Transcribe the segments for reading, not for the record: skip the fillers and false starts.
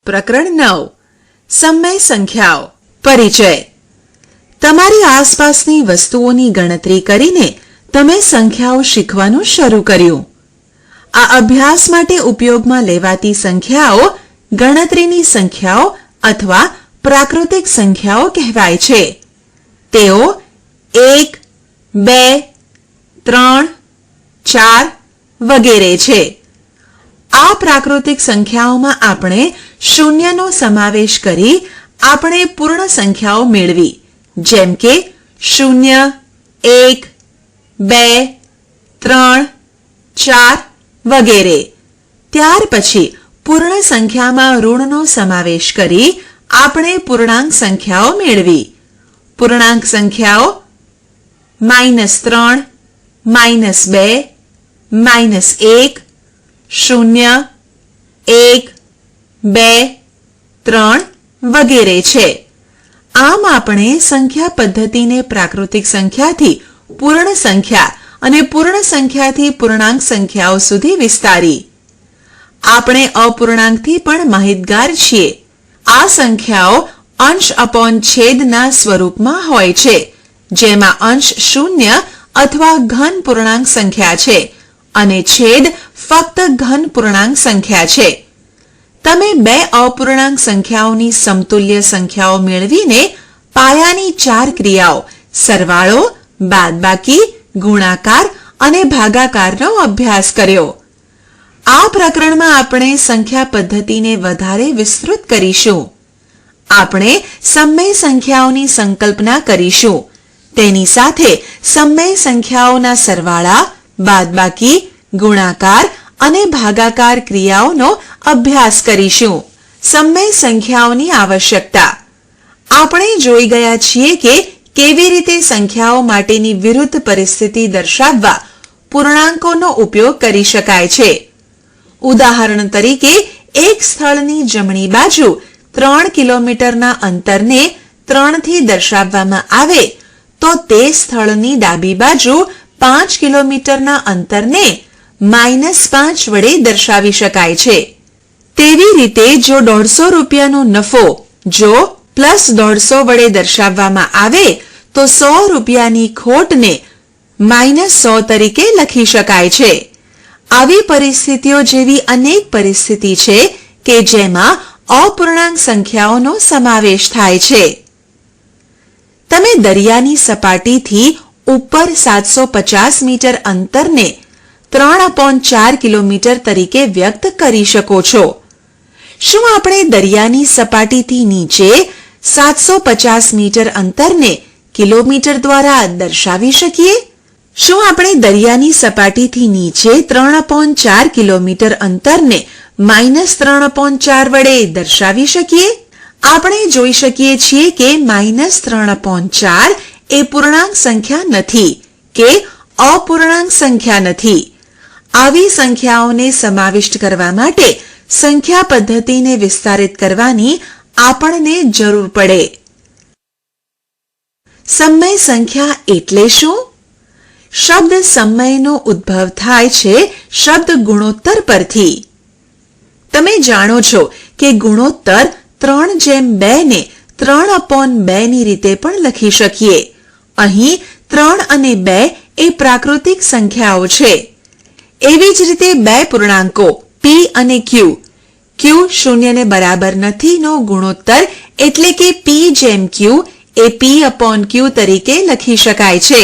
પ્રકરણ 9 સમય સંખ્યાઓ પરિચય તમારી આસપાસની વસ્તુઓની ગણતરી કરીને તમે સંખ્યાઓ શીખવાનું શરૂ કર્યું. આ અભ્યાસ માટે ઉપયોગમાં લેવાતી સંખ્યાઓ ગણતરીની સંખ્યાઓ અથવા પ્રાકૃતિક સંખ્યાઓ કહેવાય છે. તેઓ 1, 2, 3, 4 વગેરે છે. આ પ્રાકૃતિક સંખ્યાઓમાં આપણે શૂન્યનો સમાવેશ કરી આપણે પૂર્ણ સંખ્યાઓ મેળવી, જેમ કે 0, 1, 2, 3, 4 વગેરે. ત્યાર પછી પૂર્ણ સંખ્યામાં ઋણનો સમાવેશ કરી આપણે પૂર્ણાંક સંખ્યાઓ મેળવી. પૂર્ણાંક સંખ્યાઓ -3, -2, -1, 0, 1, 2, 3 વગેરે છે. આમ આપણે સંખ્યા પદ્ધતિને પ્રાકૃતિક સંખ્યાથી પૂર્ણ સંખ્યા અને પૂર્ણ સંખ્યાથી પૂર્ણાંક સંખ્યાઓ સુધી વિસ્તારી. આપણે અપૂર્ણાંકથી પણ માહિતગાર છીએ. આ સંખ્યાઓ અંશ અપોન છેદના સ્વરૂપમાં હોય છે, જેમાં અંશ શૂન્ય અથવા ઘન પૂર્ણાંક સંખ્યા છે અને છેદ ફક્ત ઘન પૂર્ણાંક સંખ્યા છે. તમે બે અપૂર્ણાંક સંખ્યાઓની સમતુલ્ય સંખ્યાઓ મેળવીને પાયાની 4 ક્રિયાઓ સરવાળો, બાદબાકી, ગુણાકાર અને ભાગાકારનો અભ્યાસ કર્યો. આ પ્રકરણમાં આપણે સંખ્યા પદ્ધતિને વધારે વિસ્તૃત કરીશું. આપણે સમય સંખ્યાઓની સંકલ્પના કરીશું. તેની સાથે સમય સંખ્યાઓના સરવાળા, બાદબાકી, ગુણાકાર અને ભાગાકાર ક્રિયાઓનો અભ્યાસ કરીશું. સમય સંખ્યાઓની આવશ્યકતા. આપણે જોઈ ગયા છીએ કે કેવી રીતે સંખ્યાઓ માટેની વિરુદ્ધ પરિસ્થિતિ દર્શાવવા પૂર્ણાંકોનો ઉપયોગ કરી શકાય છે. ઉદાહરણ તરીકે એક સ્થળની જમણી બાજુ 3 કિલોમીટરના અંતરને 3 થી દર્શાવવામાં આવે તો તે સ્થળની ડાબી બાજુ 5 કિલોમીટરના અંતરને -5 વડે દર્શાવી શકાય છે. તેવી રીતે જો 150 રૂપિયાનો નફો જો +150 વડે દર્શાવવામાં આવે તો 100 રૂપિયાની ખોટને -100 તરીકે લખી શકાય છે. આવી પરિસ્થિતિઓ જેવી અનેક પરિસ્થિતિ છે કે જેમાં અપૂર્ણાંક સંખ્યાઓનો સમાવેશ થાય છે. તમે દરિયાની સપાટીથી ઉપર 750 મીટર અંતરને 3/4 કિલોમીટર તરીકે વ્યક્ત કરી શકો છો. શું આપણે દરિયાની સપાટીથી નીચે 750 મીટર અંતરને કિલોમીટર દ્વારા દર્શાવી શકીએ? શું આપણે દરિયાની સપાટીથી નીચે 3/4 કિલોમીટર અંતરને -3/4 વડે દર્શાવી શકીએ? આપણે જોઈ શકીએ છીએ કે -3/4 એ પૂર્ણાંક સંખ્યા નથી કે અપૂર્ણાંક સંખ્યા નથી. આવી સંખ્યાઓને સમાવિષ્ટ કરવા માટે સંખ્યા પદ્ધતિને વિસ્તારિત કરવાની આપણને જરૂર પડે. સમય સંખ્યા એટલે શું? શબ્દ સમયનો ઉદ્ભવ થાય છે શબ્દ ગુણોત્તર પરથી. તમે જાણો છો કે ગુણોત્તર 3/2 ને 3/2 ની રીતે પણ લખી શકીએ. અહીં 3 અને 2 એ પ્રાકૃતિક સંખ્યાઓ છે. એવી જ રીતે બે પૂર્ણાંકો p અને q, q શૂન્ય ને બરાબર નથી નો ગુણોત્તર એટલે કે p/q એ p/q તરીકે લખી શકાય છે.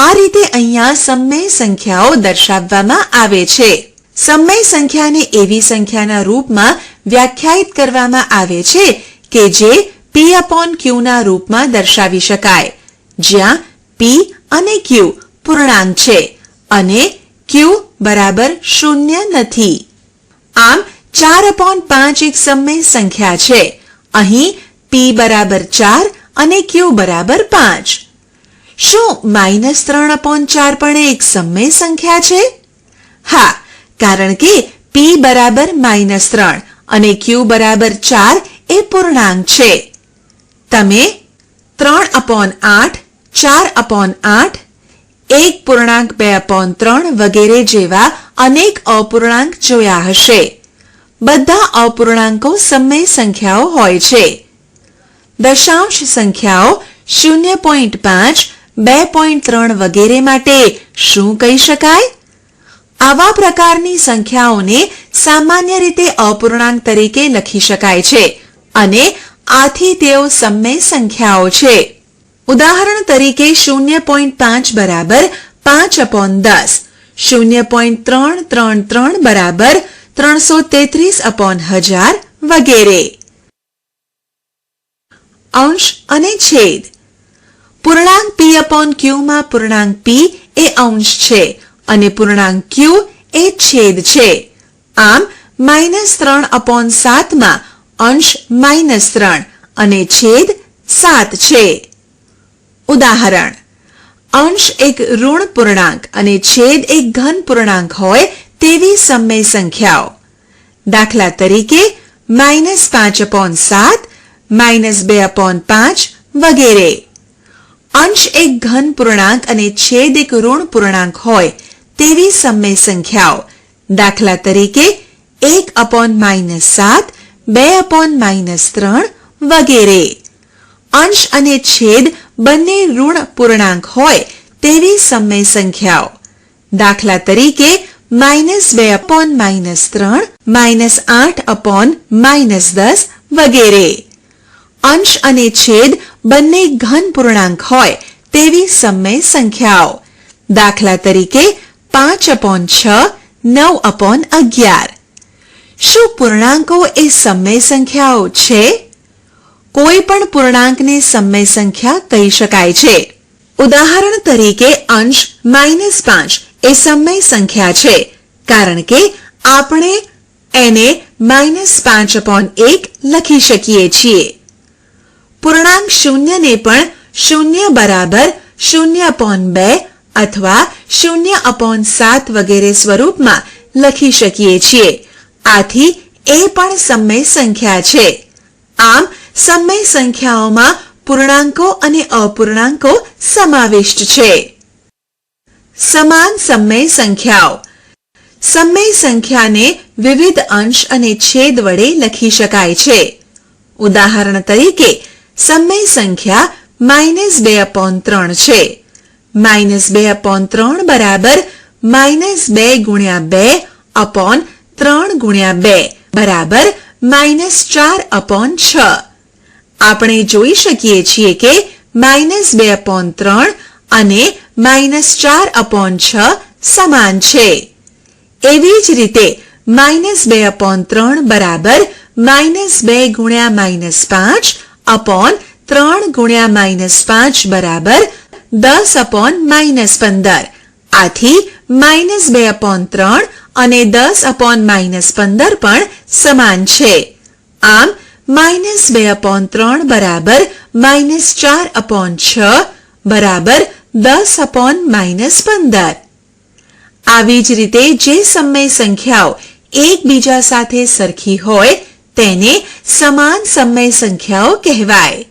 આ રીતે અહીંયા સમય સંખ્યાઓ દર્શાવવામાં આવે છે. સમય સંખ્યાને એવી સંખ્યાના રૂપમાં વ્યાખ્યાયિત કરવામાં આવે છે કે જે p/q ના રૂપમાં દર્શાવી શકાય, જ્યાં p અને q પૂર્ણાંક છે અને q બરાબર 0 નથી. આમ 4/5 એક સમય સંખ્યા છે. અહીં p બરાબર 4 અને q બરાબર 5. શું -3/4 પણ એક સમય સંખ્યા છે? હા, કારણ કે p બરાબર -3 અને q બરાબર 4 એ પૂર્ણાંક છે. તમે 3/8, 4/8, 1.2/3 વગેરે જેવા અનેક અપૂર્ણાંક જોયા હશે. બધા અપૂર્ણાંકો સમય સંખ્યાઓ હોય છે. દશાંશ સંખ્યાઓ 0.5, 2.3 વગેરે માટે શું કહી શકાય? આવા પ્રકારની સંખ્યાઓને સામાન્ય રીતે અપૂર્ણાંક તરીકે લખી શકાય છે અને આથી તેઓ સમય સંખ્યાઓ છે. ઉદાહરણ તરીકે 0.5 બરાબર 5/10, 0.333 બરાબર 333/1000 વગેરે. અંશ અને છેદ. પૂર્ણાંક p/q માં પૂર્ણાંક p એ અંશ છે અને પૂર્ણાંક q એ છેદ છે. આમ -3/7 માં અંશ -3 અને છેદ 7 છે. ઉદાહરણ: અંશ એક ઋણ પૂર્ણાંક અને છેદ એક ધન પૂર્ણાંક હોય તેવી સમય સંખ્યાઓ. દાખલા તરીકે -5/7, -2/5 વગેરે. અંશ એક ધન પૂર્ણાંક અને છેદ એક ઋણ પૂર્ણાંક હોય તેવી સમય સંખ્યાઓ. દાખલા તરીકે 1/-7, 2/-3 વગેરે. અંશ અને છેદ બંને ઋણ પૂર્ણાંક હોય તેવી સમય સંખ્યાઓ. દાખલા તરીકે -2/-3, -8/-10 વગેરે. અંશ અને છેદ બંને ઘન પૂર્ણાંક હોય તેવી સમય સંખ્યાઓ. દાખલા તરીકે 5/6, 9/11. શું પૂર્ણાંકો એ સમય સંખ્યાઓ છે? કોઈ પણ પૂર્ણાંકને સમય સંખ્યા કહી શકાય છે. ઉદાહરણ તરીકે અંશ -5 એ સમય સંખ્યા છે કારણ કે આપણે એને -5/1 લખી શકીએ છીએ. પૂર્ણાંક 0 ને પણ 0 બરાબર 0/2 અથવા 0/7 વગેરે સ્વરૂપમાં લખી શકીએ છીએ. આથી એ પણ સમય સંખ્યા છે. આમ સમય સંખ્યાઓમાં પૂર્ણાંકો અને અપૂર્ણાંકો સમાવિષ્ટ છે. સમાન સમય સંખ્યાઓ. સમય સંખ્યાને વિવિધ અંશ અને છેદ વડે લખી શકાય છે. ઉદાહરણ તરીકે સમય સંખ્યા -2/3 છે. -2/3 બરાબર -2/2/3/2 બરાબર -4/6. આપણે જોઈ શકીએ છીએ કે -2/3 અને -4/6 સમાન છે. એવી જ રીતે -2/3 બરાબર -2/-5/3/-5 બરાબર 10/-15. આથી -2/3 અને 10/-15 પણ સમાન છે. આમ -2/3 બરાબર -4/6 બરાબર 10/-15. આવી જ રીતે જે સમય સંખ્યાઓ એકબીજા સાથે સરખી હોય તેને સમાન સમય સંખ્યાઓ કહેવાય.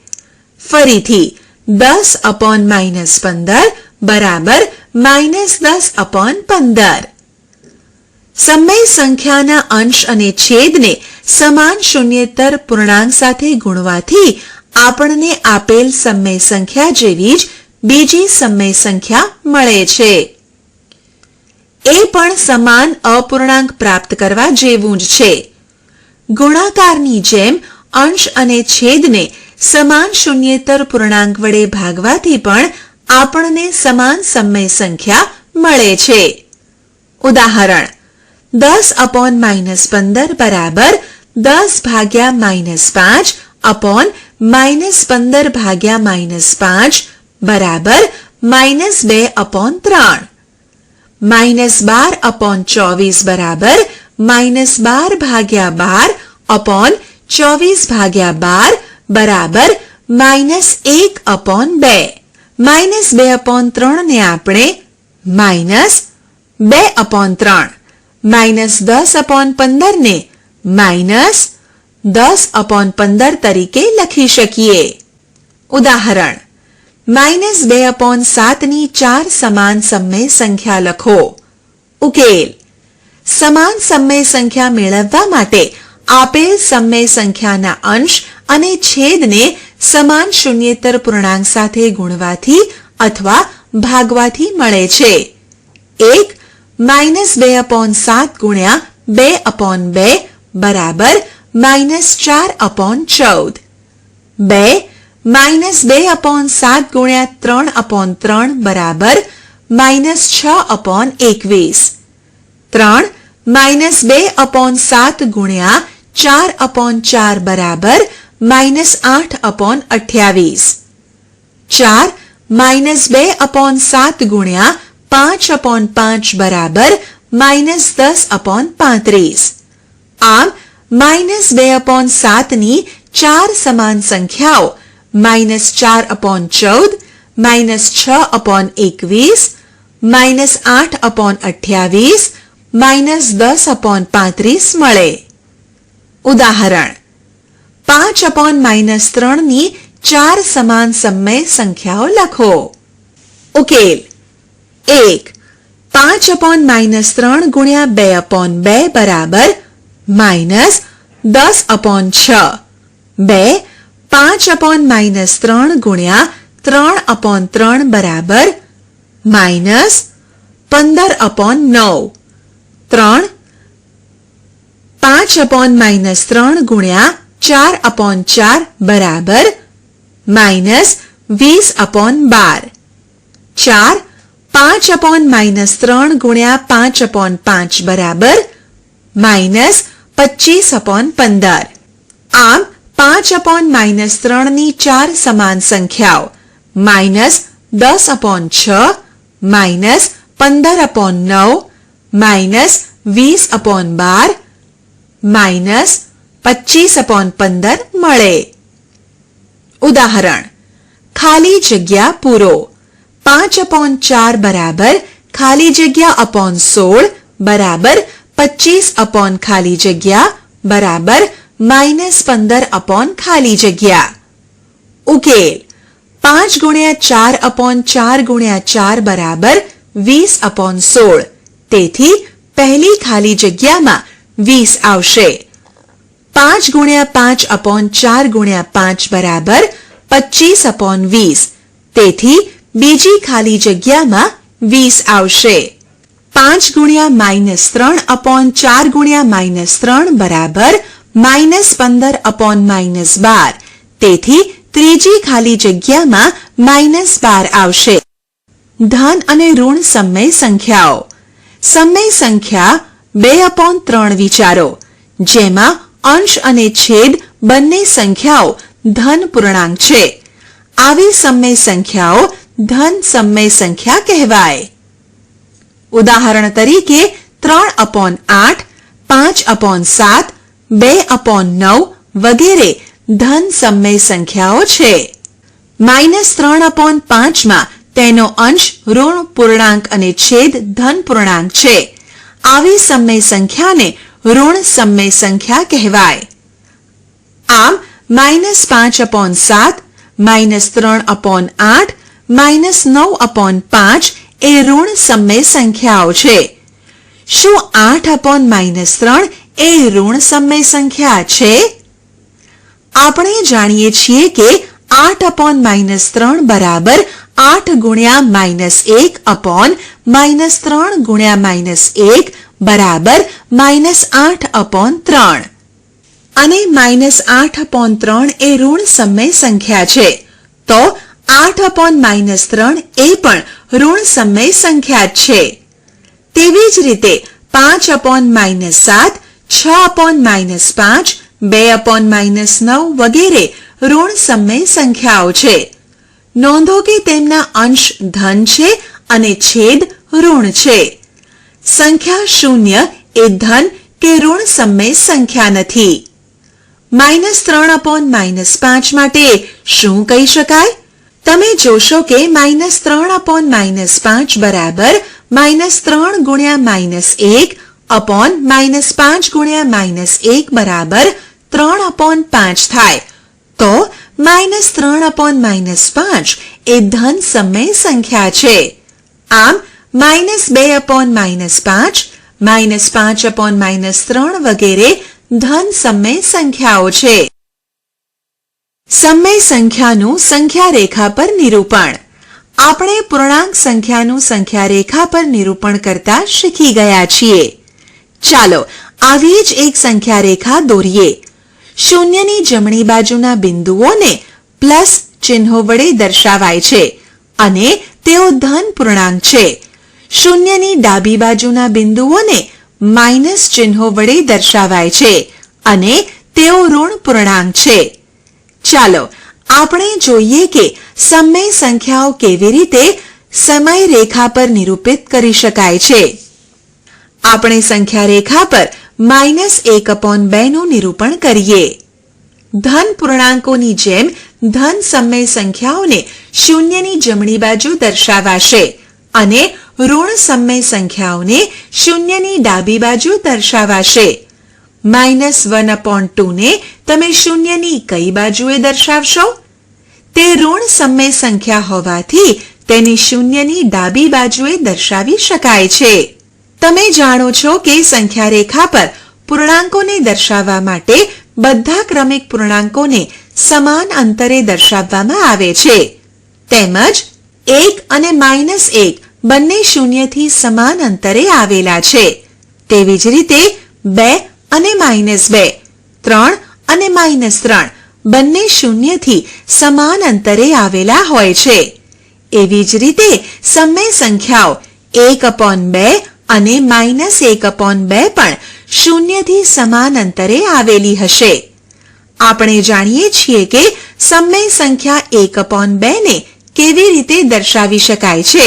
ફરીથી 10/-15 બરાબર -10/15. સમય સંખ્યાના અંશ અને છેદને સમાન શૂન્યેતર પૂર્ણાંક સાથે ગુણવાથી આપણને આપેલ સમય સંખ્યા જેવી જ બીજી સમય સંખ્યા મળે છે. એ પણ સમાન અપૂર્ણાંક પ્રાપ્ત કરવા જેવું જ છે. ગુણાકારની જેમ અંશ અને છેદને સમાન શૂન્યેતર પૂર્ણાંક વડે ભાગવાથી પણ આપણને સમાન સમય સંખ્યા મળે છે. ઉદાહરણ: 10/-15 બરાબર 10/5/-15/-5 બરાબર -2/3. -12/24 બરાબર -12/12/24/12 બરાબર -1/2. -2/3 ને આપણે -2/3, -10/15 ને -10/15 તરીકે લખી શકીએ. ઉદાહરણ: -2/7 ની 4 સમાન સમય સંખ્યા લખો. ઉકેલ: સમાન સમય સંખ્યા મેળવવા માટે આપેલ સમય સંખ્યાના અંશ અને છેદને સમાન શૂન્યેતર પૂર્ણાંક સાથે ગુણવાથી અથવા ભાગવાથી મળે છે. 1 -2/7 ગુણ્યા 2/2 બરાબર -4/14. 2 -2/7 ગુણ્યા 3/3 બરાબર -6/21. 3 -2/7 ગુણ્યા 4/4 બરાબર -8/28. 4 -2/7 ગુણ્યા 5/5 બરાબર -10/35. આમ -2/7 ની 4 સમાન સંખ્યાઓ -4/14, -6/21, -8/28, -10/35 મળે. ઉદાહરણ 5/-3 ની 4 સમાન સમય સંખ્યાઓ લખો. ઉકેલ 1 5/-3 ગુણ્યા 2/2 બરાબર -10/6. 2 5/-3 ગુણ્યા 3/3 બરાબર -15/9. 3 5/-3 ગુણ્યા 4/4 બરાબર -20/12. 4 5/-3 ગુણ્યા 5/5 બરાબર -25/15. આમ 5/-3 ની 4 સમાન સંખ્યાઓ -10/6, -15/9, -20/12, -25/15 મળે. ઉદાહરણ ખાલી જગ્યા પૂરો. 5/4 બરાબર ખાલી જગ્યા / 16 બરાબર 25 ખાલી જગ્યા બરાબર -15 ખાલી જગ્યા. ઉકેલ 5 ગુણ્યા 4/4 ગુણ્યા 4 બરાબર 20/16. તેથી પહેલી ખાલી જગ્યામાં 20 આવશે. 5 ગુણ્યા 5/4 ગુણ્યા 5 બરાબર 25/20. તેથી બીજી ખાલી જગ્યામાં 20 આવશે. 5 ગુણ્યા -3/4 ગુણ્યા -3 બરાબર -15/12. તેથી ત્રીજી ખાલી જગ્યામાં -12 આવશે. ધન અને ઋણ સમય સંખ્યાઓ. સમય સંખ્યા 2/3 વિચારો, જેમાં અંશ અને છેદ બંને સંખ્યાઓ ધન પૂર્ણાંક છે. આવી સમય સંખ્યાઓ ધન સમય સંખ્યા કહેવાય. ઉદાહરણ તરીકે 3/8, 5/7, 2/9 વગેરે ધન સમય સંખ્યાઓ છે. -3/5 માં તેનો અંશ ઋણ પૂર્ણાંક અને છેદ ધન પૂર્ણાંક છે. આવી સમય સંખ્યાને ઋણ સમય સંખ્યા કહેવાય. આમ -5/7, -3/8, -9/5 એ ઋણ સમય સંખ્યાઓ છે. શું 8/-3 એ ઋણ સમય સંખ્યા છે? આપણે જાણીએ છીએ કે 8/-3 બરાબર 8 ગુણ્યા -1/-3 ગુણ્યા -1 બરાબર -8/3 અને -8/3 એ ઋણ સમય સંખ્યા છે. તો 8/-3 એ પણ ઋણ સમય સંખ્યા છે. તેવી જ રીતે 5/-7, 6/-5, 2/-9 વગેરે ઋણ સમય સંખ્યાઓ છે. નોંધો કે તેમના અંશ ધન છે અને છેદ ઋણ છે. સંખ્યા 0 એ ધન કે ઋણ સમય સંખ્યા નથી. -3/-5 માટે શું કહી શકાય? તમે જોશો કે -3/-5 બરાબર -3 ગુણ્યા -1/-5 ગુણ્યા -1 બરાબર 3/5 થાય. તો -3/-5 એ ધન સમય સંખ્યા છે. આમ -2/-5, -5/-3 વગેરે ધન સમય સંખ્યાઓ છે. સમય સંખ્યાનું સંખ્યા રેખા પર નિરૂપણ. આપણે પૂર્ણાંક સંખ્યાનું સંખ્યા રેખા પર નિરૂપણ કરતા શીખી ગયા છીએ. ચાલો આવી જ એક સંખ્યા રેખા દોરીએ. શૂન્યની જમણી બાજુના બિંદુઓને પ્લસ ચિહ્નો વડે દર્શાવાય છે અને તેઓ ધન પૂર્ણાંક છે. શૂન્યની ડાબી બાજુના બિંદુઓને માઇનસ ચિહ્નો વડે દર્શાવાય છે અને તેઓ ઋણ પૂર્ણાંક છે. ચાલો આપણે જોઈએ કે સમય સંખ્યાઓ કેવી રીતે સમય રેખા પર નિરૂપિત કરી શકાય છે. આપણે સંખ્યા રેખા પર -1/2 નું નિરૂપણ કરીએ. ધન પૂર્ણાંકોની જેમ ધન સમય સંખ્યાઓને શૂન્યની જમણી બાજુ દર્શાવાશે અને ઋણ સમય સંખ્યાઓને શૂન્યની ડાબી બાજુ દર્શાવાશે. -1/2 ને તમે શૂન્યની કઈ બાજુએ દર્શાવશો? તે ઋણ સમય સંખ્યા હોવાથી તેને શૂન્યની ડાબી બાજુએ દર્શાવી શકાય છે. તમે જાણો છો કે સંખ્યા રેખા પર પૂર્ણાંકોને દર્શાવવા માટે બધા ક્રમિક પૂર્ણાંકોને સમાન અંતરે દર્શાવવામાં આવે છે. તેમજ 1 અને -1 બંને શૂન્યથી સમાન અંતરે આવેલા છે. તેવી જ રીતે 2 અને -2, 3 અને -3 બંને શૂન્યથી સમાન અંતરે આવેલા હોય છે. એવી જ રીતે સમય સંખ્યાઓ 1/2 અને -1/2 પણ શૂન્યથી સમાન અંતરે આવેલી હશે. આપણે જાણીએ છીએ કે સમય સંખ્યા 1/2 ને કેવી રીતે દર્શાવી શકાય છે.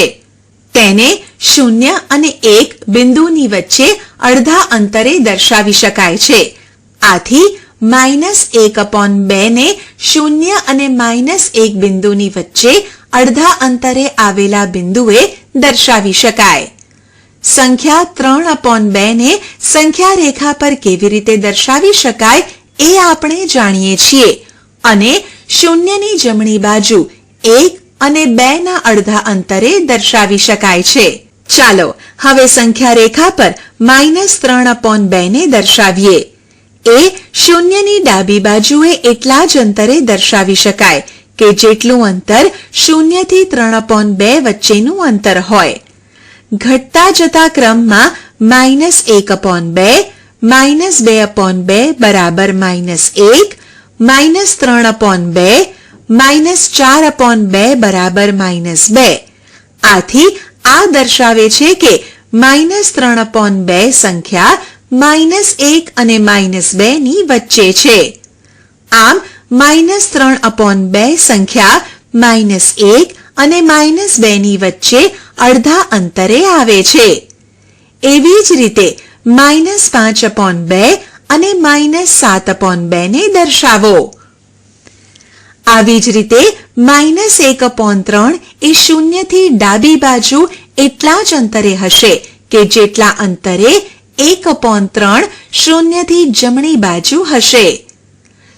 તેને 0 અને 1 બિંદુની વચ્ચે અડધા અંતરે દર્શાવી શકાય છે. આથી -1/2 ને 0 અને -1 બિંદુની વચ્ચે અડધા અંતરે આવેલા બિંદુએ દર્શાવી શકાય. સંખ્યા 3/2 ને સંખ્યા રેખા પર કેવી રીતે દર્શાવી શકાય એ આપણે જાણીએ છીએ અને શૂન્યની જમણી બાજુ 1 અને 2 ના અડધા અંતરે દર્શાવી શકાય છે. ચાલો હવે સંખ્યા રેખા પર -3/2 ને દર્શાવીએ. એ શૂન્યની ડાબી બાજુએ એટલા જ અંતરે દર્શાવી શકાય કે જેટલું અંતર 0 થી 3/2 વચ્ચેનું અંતર હોય. ઘટતા જતા ક્રમમાં -1/2, -2/2 બરાબર -1, -3/2, -4/2 બરાબર -2. આથી આ દર્શાવે છે કે -3/2 સંખ્યા -1 અને -2 ની વચ્ચે છે. આમ -3/2 સંખ્યા -1 અને -2 ની વચ્ચે અડધા અંતરે આવે છે. એવી જ રીતે -5/2 અને -7/2 ને દર્શાવો. આવી જ રીતે -1/3 એ શૂન્યથી ડાબી બાજુ એટલા જ અંતરે હશે કે જેટલા અંતરે 1/3 શૂન્યથી જમણી બાજુ હશે.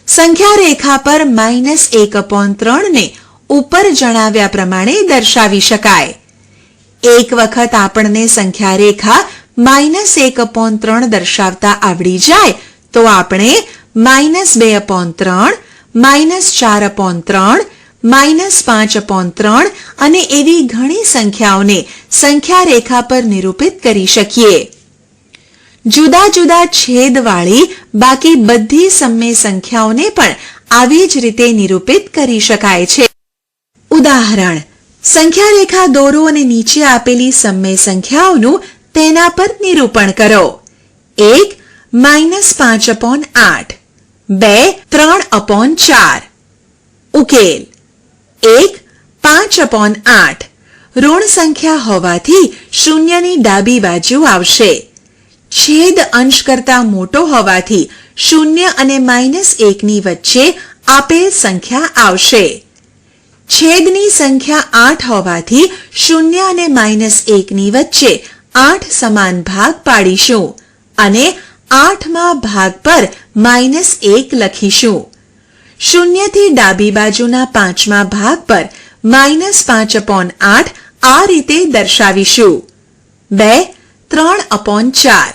સંખ્યા રેખા પર -1/3 ને ઉપર જણાવ્યા પ્રમાણે દર્શાવી શકાય. એક વખત આપણને સંખ્યા રેખા -1/3 દર્શાવતા આવડી જાય તો આપણે -2/3, -4/3, -5/3 અને એવી ઘણી સંખ્યાઓને સંખ્યા રેખા પર નિરૂપિત કરી શકીએ. જુદા જુદા છેદવાળી બાકી બધી સમય સંખ્યાઓને પણ આવી જ રીતે નિરૂપિત કરી શકાય છે. ઉદાહરણ: સંખ્યા રેખા દોરો અને નીચે આપેલી સમય સંખ્યાઓનું તેના પર નિરૂપણ કરો. 1 -5/8, 2 3/4. ઉકેલ: 1 5/8 ઋણ સંખ્યા હોવાથી શૂન્યની ડાબી બાજુ આવશે. છેદ અંશ કરતા મોટો હોવાથી 0 અને -1 ની વચ્ચે આપેલ સંખ્યા આવશે. છેદની સંખ્યા 8 હોવાથી 0 અને -1 ની વચ્ચે 8 સમાન ભાગ પાડીશું અને 8મા ભાગ પર -1 લખીશું. 0 થી ડાબી બાજુના 5મા ભાગ પર -5/8 આ રીતે દર્શાવીશું. 2 3/4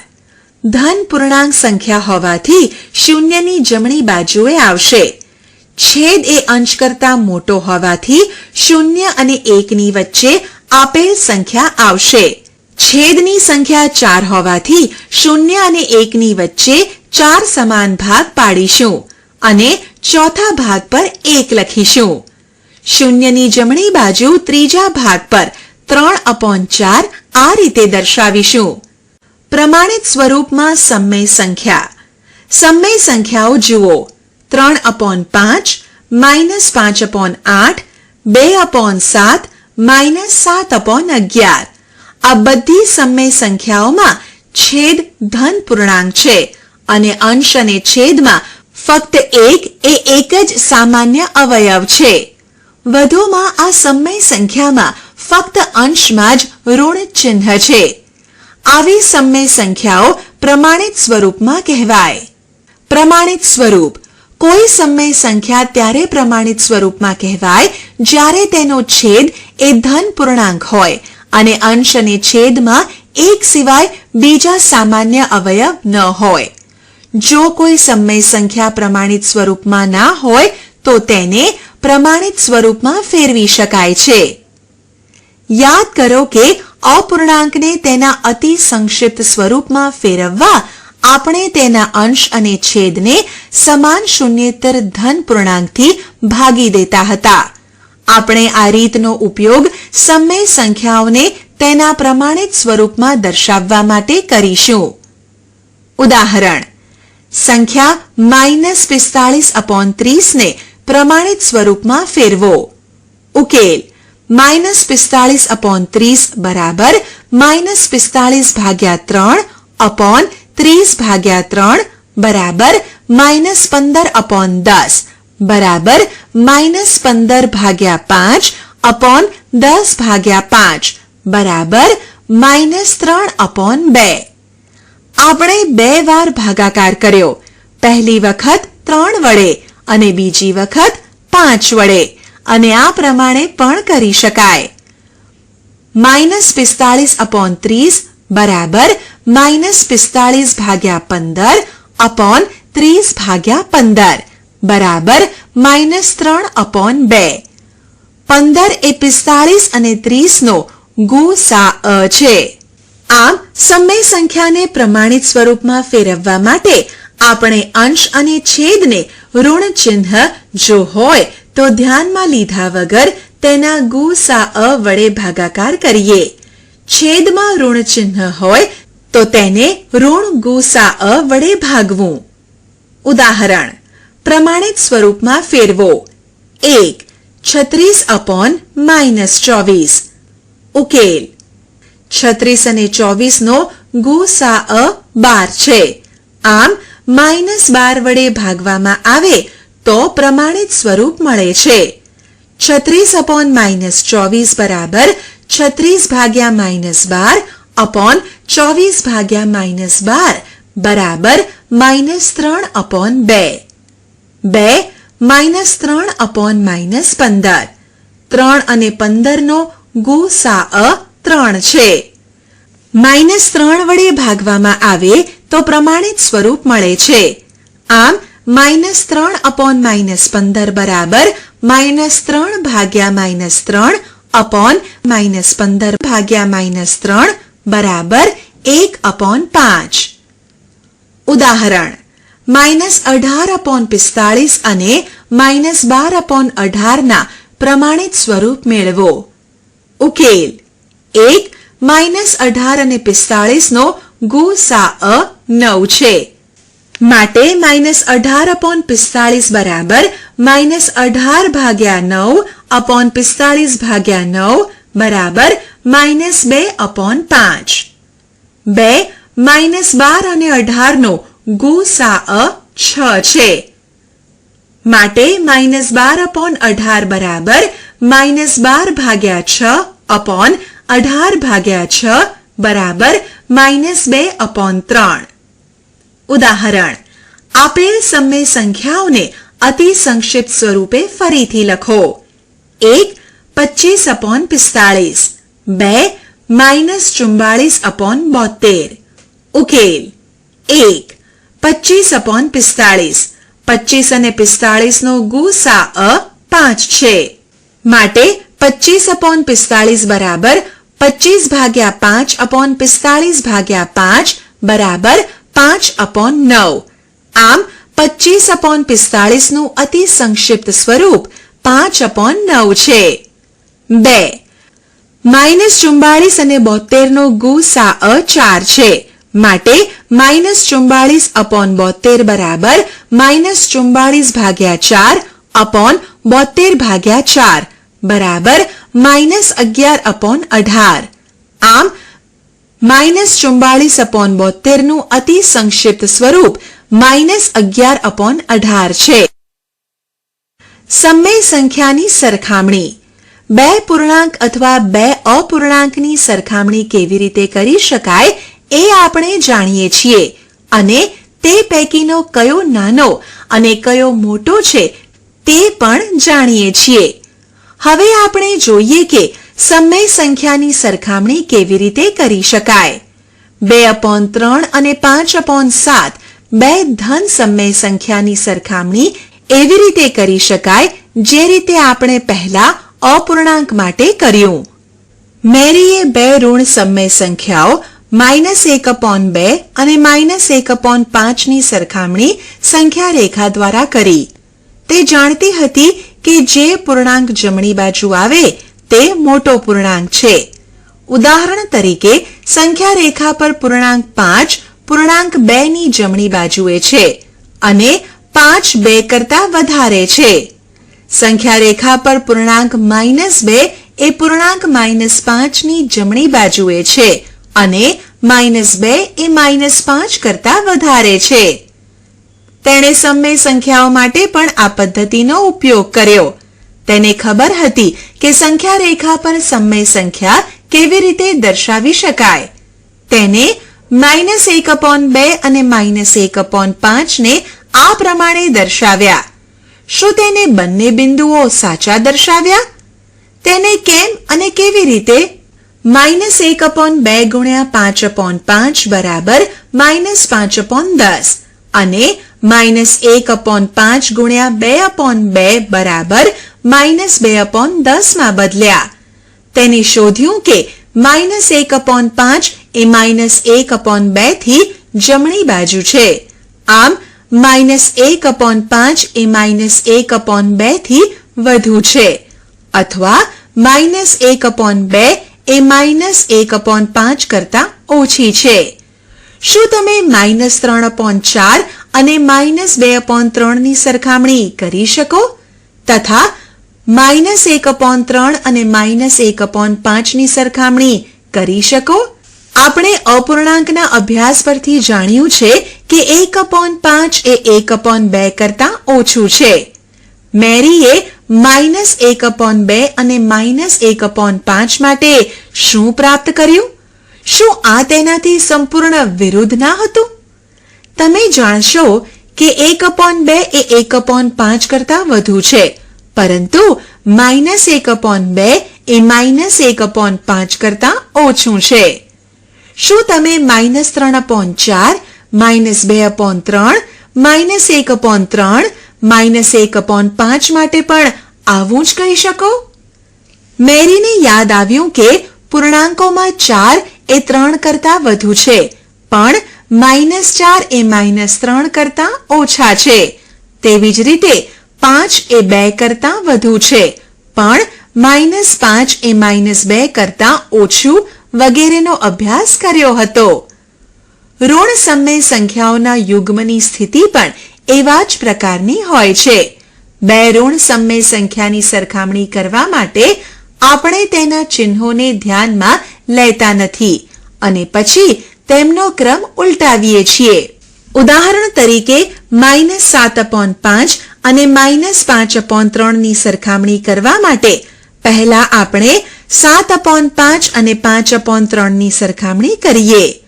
ધન પૂર્ણાંક સંખ્યા હોવાથી શૂન્યની જમણી બાજુએ આવશે. છેદ એ અંશ કરતા મોટો હોવાથી શૂન્ય અને એકની વચ્ચે આપેલ સંખ્યા આવશે. છેદની સંખ્યા 4 હોવાથી શૂન્ય અને એકની વચ્ચે 4 સમાન ભાગ પાડીશું અને ચોથા ભાગ પર 1 લખીશું. શૂન્યની જમણી બાજુ ત્રીજા ભાગ પર 3/4 આ રીતે દર્શાવીશું. પ્રમાણિત સ્વરૂપમાં સમય સંખ્યા. સમય સંખ્યાઓ જુઓ. 3/5 -5/8 2/7 -7/11. આ બધી સમય સંખ્યાઓમાં છેદ ધન પૂર્ણાંક છે અને અંશ અને છેદમાં ફક્ત એક જ સામાન્ય અવયવ છે. વધુમાં આ સમય સંખ્યામાં ફક્ત અંશમાં જ ઋણ ચિહ્ન છે. આવી સમય સંખ્યાઓ પ્રમાણિત સ્વરૂપમાં કહેવાય. પ્રમાણિત સ્વરૂપ. કોઈ સમય સંખ્યા ત્યારે પ્રમાણિત સ્વરૂપમાં કહેવાય જ્યારે તેનો છેદ એ ધન પૂર્ણાંક હોય અને અંશ અને છેદમાં એક સિવાય બીજા સામાન્ય અવયવ ન હોય. જો કોઈ સમય સંખ્યા પ્રમાણિત સ્વરૂપમાં ના હોય તો તેને પ્રમાણિત સ્વરૂપમાં ફેરવી શકાય છે. યાદ કરો કે અપૂર્ણાંકને તેના અતિ સંક્ષિપ્ત સ્વરૂપમાં ફેરવવા આપણે તેના અંશ અને છેદને સમાન શૂન્યેતર ધન પૂર્ણાંકથી ભાગી દેતા હતા. આપણે આ રીતનો ઉપયોગ સમય સંખ્યાઓને તેના પ્રમાણિત સ્વરૂપમાં દર્શાવવા માટે કરીશું. ઉદાહરણ. સંખ્યા -45/30 ને પ્રમાણિત સ્વરૂપમાં ફેરવો. ઉકેલ. -45/30 બરાબર -45/3 30/3 બરાબર -15/10 બરાબર -15/5 10/5 બરાબર -3/2. આપણે 2 વાર ભાગાકાર કર્યો. પહેલી વખત 3 વડે અને બીજી વખત 5 વડે અને આ પ્રમાણે પણ કરી શકાય. -45/30 બરાબર -45/15 30/15 બરાબર -3/2. 15 એ 45 અને 30 નો ગુસાઅ છે. આમ સમય સંખ્યાને પ્રમાણિત સ્વરૂપમાં ફેરવવા માટે આપણે અંશ અને છેદને ઋણ ચિહ્ન જો હોય તો ધ્યાનમાં લીધા વગર તેના ગુસાઅ વડે ભાગાકાર કરીએ. છેદમાં ઋણ ચિહ્ન હોય તો તેને ઋણ ગુસાઅ વડે ભાગવું. ઉદાહરણ. પ્રમાણિત સ્વરૂપમાં ફેરવો. 1 36/-24. ઉકેલ. 36 અને 24 નો ગુસાઅ 12 છે. આમ -12 વડે ભાગવામાં આવે તો પ્રમાણિત સ્વરૂપ મળે છે. 36/-24 બરાબર 36/-12/24/-12 બરાબર -3/2. 2 -3/-15. 3 અને 15 નો ગુસાઅ 3 છે. -3 વડે ભાગવામાં આવે તો પ્રમાણિત સ્વરૂપ મળે છે. આમ -3/-15 બરાબર -3/-3/-15/-3 બરાબર 1/5. ઉદાહરણ. -18/45 અને -12/18 ના પ્રમાણિત સ્વરૂપ મેળવો. ઉકેલ. 1 -18 અને 45 નો ગુસાઅ 9 છે. માટે -18/45 બરાબર -18/9/45/9 બરાબર -2/5. 2 -12 અને 18 નો ગુસાઅ 6 છે. માટે -12/18 બરાબર -12/6/18/6 બરાબર -2/3. ઉદાહરણ. આપેલ સમય સંખ્યાઓને અતિ સંક્ષિપ્ત સ્વરૂપે ફરીથી લખો. 1 25/45. 2 -44/72. ઉકેલ. 1. 25/45. 25 અને 45 નો ગુસાઅ 5 છે. માટે 25/45 બરાબર 25/5/45/5 બરાબર 5/9. આમ 25/45 નું અતિ સંક્ષિપ્ત સ્વરૂપ 5/9 છે. 2. -44 અને 72 નો ગુસાઅ 4 છે. માટે -44/72 બરાબર -44/4/72/4 બરાબર -11/18. આમ -44/72 નું અતિ સંક્ષિપ્ત સ્વરૂપ -11/18 છે. સમમેય સંખ્યાની સરખામણી. બે પૂર્ણાંક અથવા બે અપૂર્ણાંકની સરખામણી કેવી રીતે કરી શકાય એ આપણે જાણીએ છીએ અને તે પૈકીનો કયો નાનો અને કયો મોટો છે તે પણ જાણીએ છીએ. હવે આપણે જોઈએ કે સમમેય સંખ્યાની સરખામણી કેવી રીતે કરી શકાય. 2/3 અને 5/7 બે ધન સમમેય સંખ્યાની સરખામણી એવી રીતે કરી શકાય જે રીતે આપણે પહેલા અપૂર્ણાંક માટે કર્યું. મેરીએ બે ઋણ સમમેય સંખ્યાઓ -1/2 અને -1/5 ની સરખામણી સંખ્યા રેખા દ્વારા કરી. તે જાણતી હતી કે જે પૂર્ણાંક જમણી બાજુ આવે તે મોટો પૂર્ણાંક છે. ઉદાહરણ તરીકે સંખ્યા રેખા પર પૂર્ણાંક 5 પૂર્ણાંક 2 ની જમણી બાજુએ છે અને 5 2 કરતા વધારે છે. સંખ્યા રેખા પર પૂર્ણાંક -2 એ પૂર્ણાંક -5 ની જમણી બાજુએ છે અને -2 એ -5 કરતા વધારે છે. તેણે સમમેય સંખ્યાઓ માટે પણ આ પદ્ધતિનો ઉપયોગ કર્યો. તેને ખબર હતી કે સંખ્યા રેખા પર સમમેય સંખ્યા કેવી રીતે દર્શાવી શકાય. તેને -1/2 અને -1/5 ને આ પ્રમાણે દર્શાવ્યા. શું તેને બંને બિંદુઓ સાચા દર્શાવ્યા? તેને કેમ અને કેવી રીતે? -1/2 ગુણ્યા 5/5 બરાબર -5/10 અને -1/5 ગુણ્યા 2/2 બરાબર -2/10 માં બદલ્યા. તેને શોધ્યું કે -1/5 એ -1/2 થી જમણી બાજુ છે. આમ -1/5 એ -1/2 થી વધુ છે અથવા -1/2 એ -1/5 કરતા ઓછી છે. શું તમે -3/4 અને -2/3 ની સરખામણી કરી શકો તથા -1/3 અને -1/5 ની સરખામણી કરી શકો? આપણે અપૂર્ણાંકના અભ્યાસ પરથી જાણ્યું છે કે 1/5 એ 1/2 કરતા ઓછું છે. મેરીએ -1/2 અને -1/5 માટે શું પ્રાપ્ત કર્યું? શું આ તેનાથી સંપૂર્ણ વિરુદ્ધ ના હતું? તમે જાણશો કે 1/2 એ 1/5 કરતા વધુ છે પરંતુ -1/2 એ -1/5 કરતા ઓછું છે. શું તમે -3/4 -2/3 -1/3 -1/5 માટે પણ આવું જ કહી શકો? મેરીને યાદ આવ્યું કે પૂર્ણાંકોમાં 4 એ 3 કરતા વધુ છે પણ -4 એ -3 કરતા ઓછા છે. તેવી જ રીતે 5 એ 2 કરતા વધુ છે પણ -5 એ -2 કરતા ઓછું વગેરેનો અભ્યાસ કર્યો હતો. ઋણ સમમેય સંખ્યાઓના યુગ્મની સ્થિતિ પણ એવા જ પ્રકારની હોય છે. બે ઋણ સમમેય સંખ્યાની સરખામણી કરવા માટે આપણે તેના ચિહ્નોને ધ્યાનમાં લેતા નથી અને પછી તેમનો ક્રમ ઉલટાવીએ છીએ. ઉદાહરણ તરીકે -7/5 અને -5/3 ની સરખામણી કરવા માટે પહેલા આપણે 7/5 અને 5/3 ની સરખામણી કરીએ.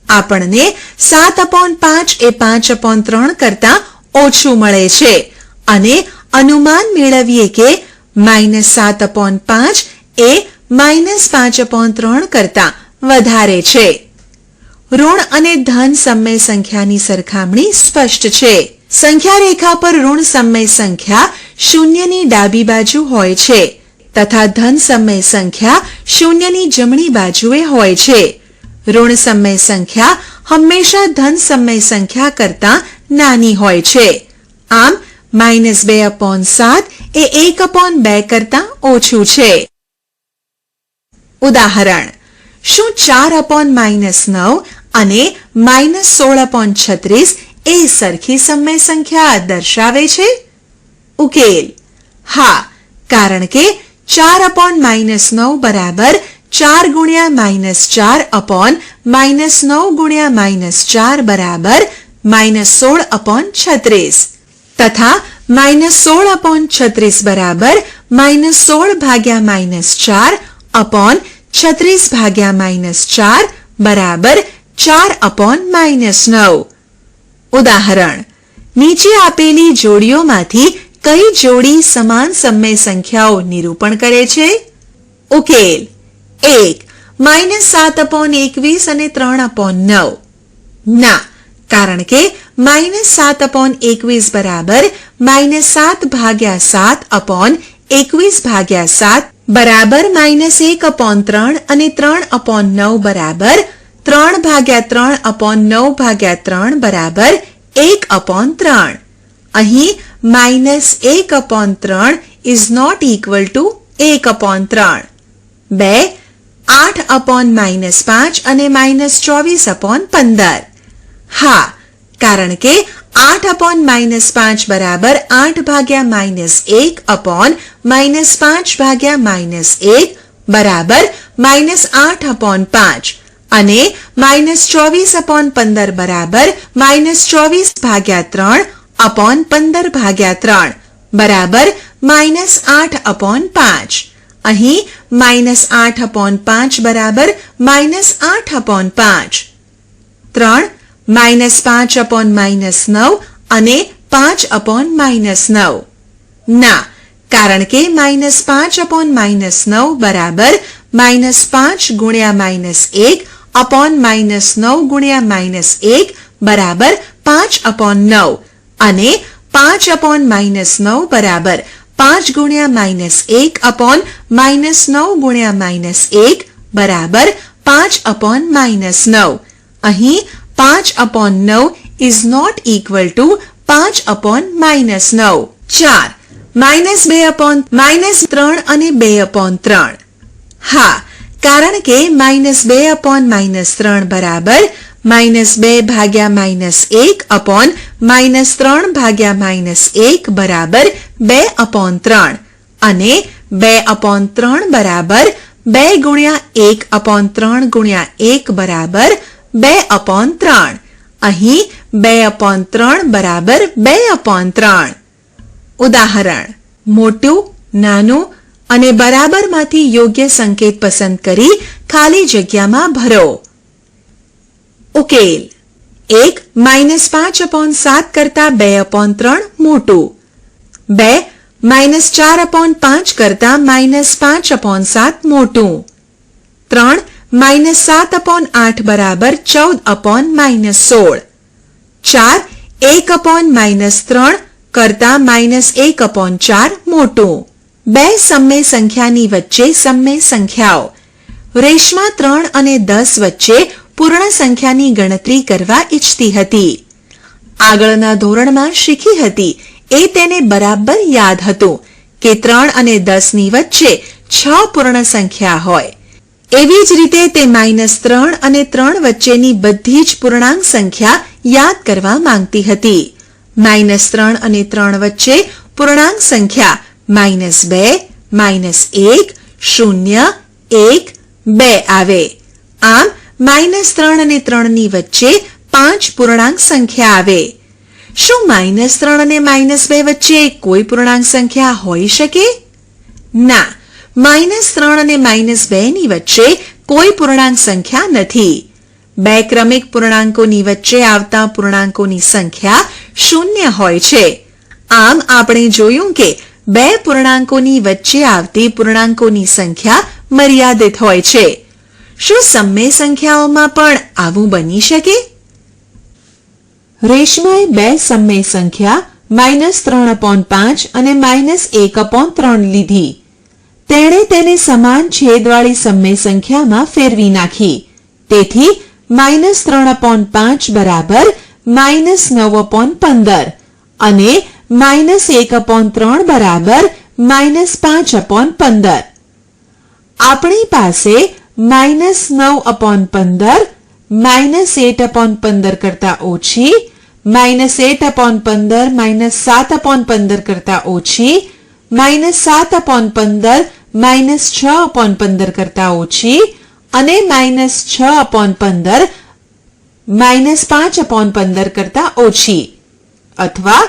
આપણને 7/5 એ 5/3 કરતા ઓછું મળે છે અને અનુમાન મેળવીએ કે -7/5 એ -5/3 કરતા વધારે છે. ઋણ અને ધન સમય સંખ્યાની સરખામણી સ્પષ્ટ છે. સંખ્યા રેખા પર ઋણ સમય સંખ્યા શૂન્યની ડાબી બાજુ હોય છે તથા ધન સમય સંખ્યા શૂન્યની જમણી બાજુએ હોય છે. ઋણ સમય સંખ્યા હંમેશા ધન સમય સંખ્યા કરતા નાની હોય છે. આમ -2/7 એ 1/2 કરતા ઓછું છે. ઉદાહરણ: શું 4/9 અને -16/36 એ સરખી સમય સંખ્યા દર્શાવે છે? ઉકેલ: હા, કારણ કે 4/9 બરાબર 4 ગુણ્યા -4 9 ગુણ્યા -4 બરાબર -16/36 તથા -16/36 બરાબર 16 ભાગ્યા -4 36 ભાગ્યા -4 બરાબર 4/9. ઉદાહરણ: નીચે આપેલી જોડીઓમાંથી કઈ જોડી સમાન સમય સંખ્યાઓ નિરૂપણ કરે છે? ઉકેલ: 1. -7/21 અને 3/9. ના, કારણ કે -7/21 બરાબર -7 ભાગ્યા 7 21 ભાગ્યા 7 બરાબર -1/3 અને 3/9 બરાબર 3 ભાગ્યા 3/9 ભાગ્યા 3 બરાબર 1/3. અહીં -1/3 is not equal to 1/3. 2. 8/5 અને -24/15. હા, કારણ કે 8/5 બરાબર 8 ભાગ્યા -1 5 ભાગ્યા -1 બરાબર -8/5 અને -24/15 બરાબર -24 ભાગ્યા 3 15 ભાગ્યા 3 બરાબર -8/5. અહીં -8/5 બરાબર -8/5. 3. -5/9 અને 5/9. ના, કારણ કે -5/9 બરાબર -5 ગુણ્યા -1 9 ગુણ્યા -1 બરાબર 5/9 અને 5/9 બરાબર 5 ગુણ્યા -1 9 ગુણ્યા -1 બરાબર 5/9. અહીં 5/9 is not equal to 5/9. 4. -3 અને 2/3. હા, કારણ કે -2/3 બરાબર -2 ભાગ્યા -1 3 ભાગ્યા -1 બરાબર 2/3 અને 2/3 બરાબર 2 ગુણ્યા 1/3 ગુણ્યા 1 બરાબર 2/3. અહીં 2/3 બરાબર 2/3. ઉદાહરણ: મોટું, નાનું અને બરાબરમાંથી યોગ્ય સંકેત પસંદ કરી ખાલી જગ્યામાં ભરો. ઉકેલ: 1. -5/7 કરતા 2/3 મોટું. 2. -4/5 કરતા -5/7 મોટું. 3. -7/8 બરાબર 14/16. 4. 1/3 કરતા -1/4 મોટું. બે સમય સંખ્યાની વચ્ચે સમય સંખ્યાઓ. રેશમા 3 અને 10 વચ્ચે પૂર્ણ સંખ્યાની ગણતરી કરવા ઈચ્છતી હતી. આગળના ધોરણમાં શીખી હતી એ તેને બરાબર યાદ હતું કે 3 અને 10 ની વચ્ચે 6 પૂર્ણ સંખ્યા હોય. એવી જ રીતે તે -3 અને 3 વચ્ચેની બધી જ પૂર્ણાંક સંખ્યા યાદ કરવા માંગતી હતી. -3 અને 3 વચ્ચે પૂર્ણાંક સંખ્યા -2, -1, 0, 1, 2 આવે. આમ -3 અને 3 ની વચ્ચે 5 પૂર્ણાંક સંખ્યા આવે. શું -3 અને -2 વચ્ચે કોઈ પૂર્ણાંક સંખ્યા હોઈ શકે? ના, -3 અને -2 ની વચ્ચે કોઈ પૂર્ણાંક સંખ્યા નથી. બે ક્રમિક પૂર્ણાંકોની વચ્ચે આવતા પૂર્ણાંકોની સંખ્યા 0 હોય છે. આમ આપણે જોયું કે બે પૂર્ણાંકોની વચ્ચે આવતી પૂર્ણાંકોની સંખ્યા મર્યાદિત હોય છે. શું સમમેય સંખ્યાઓમાં પણ આવું બની શકે? રેશમાએ બે સમમેય સંખ્યા -3/5 અને -1/3 લીધી. તેણે તેને સમાન છેદવાળી સમમેય સંખ્યામાં ફેરવી નાખી. તેથી -3/5 બરાબર -9/15 અને -1/3 બરાબર -5/15. આપણી પાસે -9/15 -8/15 કરતા ઓછી, -8/15 -7/15 કરતા ઓછી, -7/15 -6/15 કરતા ઓછી અને -6/15 -5/15 કરતા ઓછી, અથવા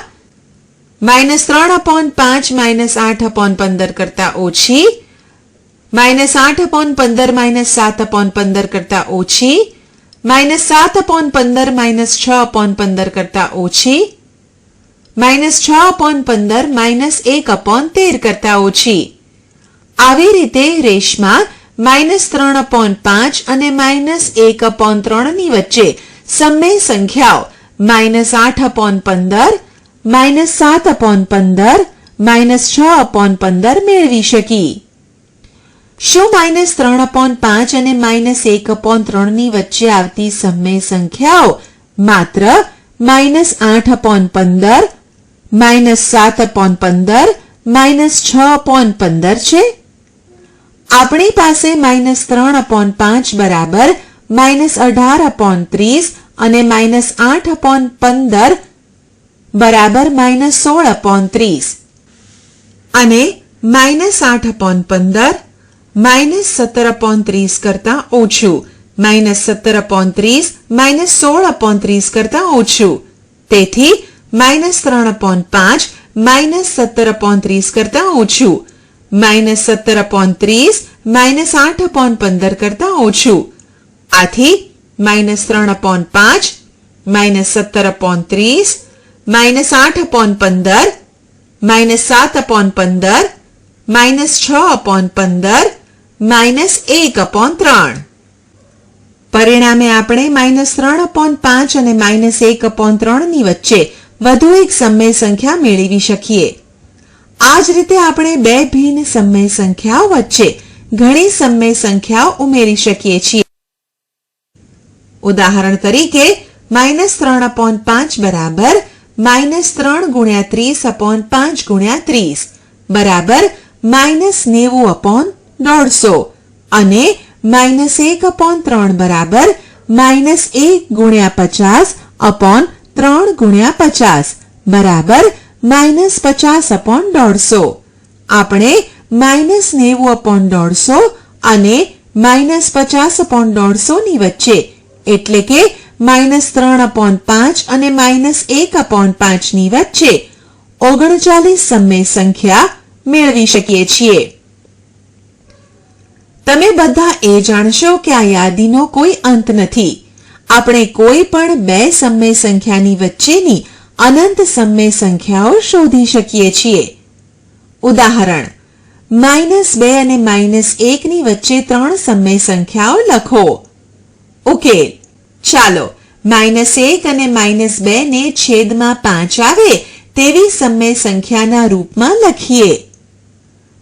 -3/5 -8/15 કરતા ઓછી, -8/15 -7/15 કરતા ઓછી, -7/15 -6/15 કરતા ઓછી, -6/15 -1/13 કરતા ઓછી. આવી રીતે રેશમા -3/5 અને -1/3 ની વચ્ચે સમમેય સંખ્યાઓ -8/15, -7/15, -6/15 મેળવી શકી. શું -3/5 અને -1/3 ની વચ્ચે આવતી સમમેય સંખ્યાઓ માત્ર -8/15, -7/15, -6/15 છે? આપણી પાસે -3/5 બરાબર -18/30 અને -8/15 બરાબર -16/30 અને -8/15 -17/30 કરતા ઓછું, -17/30 -16/30 કરતા ઓછું. તેથી -3/5 -17/30 કરતા ઓછું, -17/30 -8/15 કરતા ઓછું. આથી -3/5 -17/30 -8/15 -7/15 -6/15 -1/3. પરિણામે આપણે -3/5 અને -1/3 ની વચ્ચે વધુ એક સમમેય સંખ્યા મેળવી શકીએ. આ જ રીતે આપણે બે ભિન્ન સમમેય સંખ્યાઓ વચ્ચે ઘણી સમમેય સંખ્યાઓ ઉમેરી શકીએ છીએ. ઉદાહરણ તરીકે -3/5 બરાબર -3 × 30/5 × 30 બરાબર -90/150 અને -1/3 બરાબર -1 × 50/3 × 50 બરાબર -50/150. આપણે -90/150 અને -50/150 ની વચ્ચે એટલે કે -3/5 અને -1/5 ની વચ્ચે 39 સમમેય સંખ્યા મેળવી શકીએ છીએ. તમે બધા એ જાણશો કે આ યાદીનો કોઈ અંત નથી. આપણે કોઈ પણ બે સમમેય સંખ્યાની વચ્ચેની અનંત સમમેય સંખ્યાઓ શોધી શકીએ છીએ. ઉદાહરણ -2 અને -1 ની વચ્ચે 3 સમમેય સંખ્યાઓ લખો. ઉકેલ ચાલો -1 અને -2 ને છેદમાં 5 આવે તેવી સમમેય સંખ્યાના રૂપમાં લખીએ.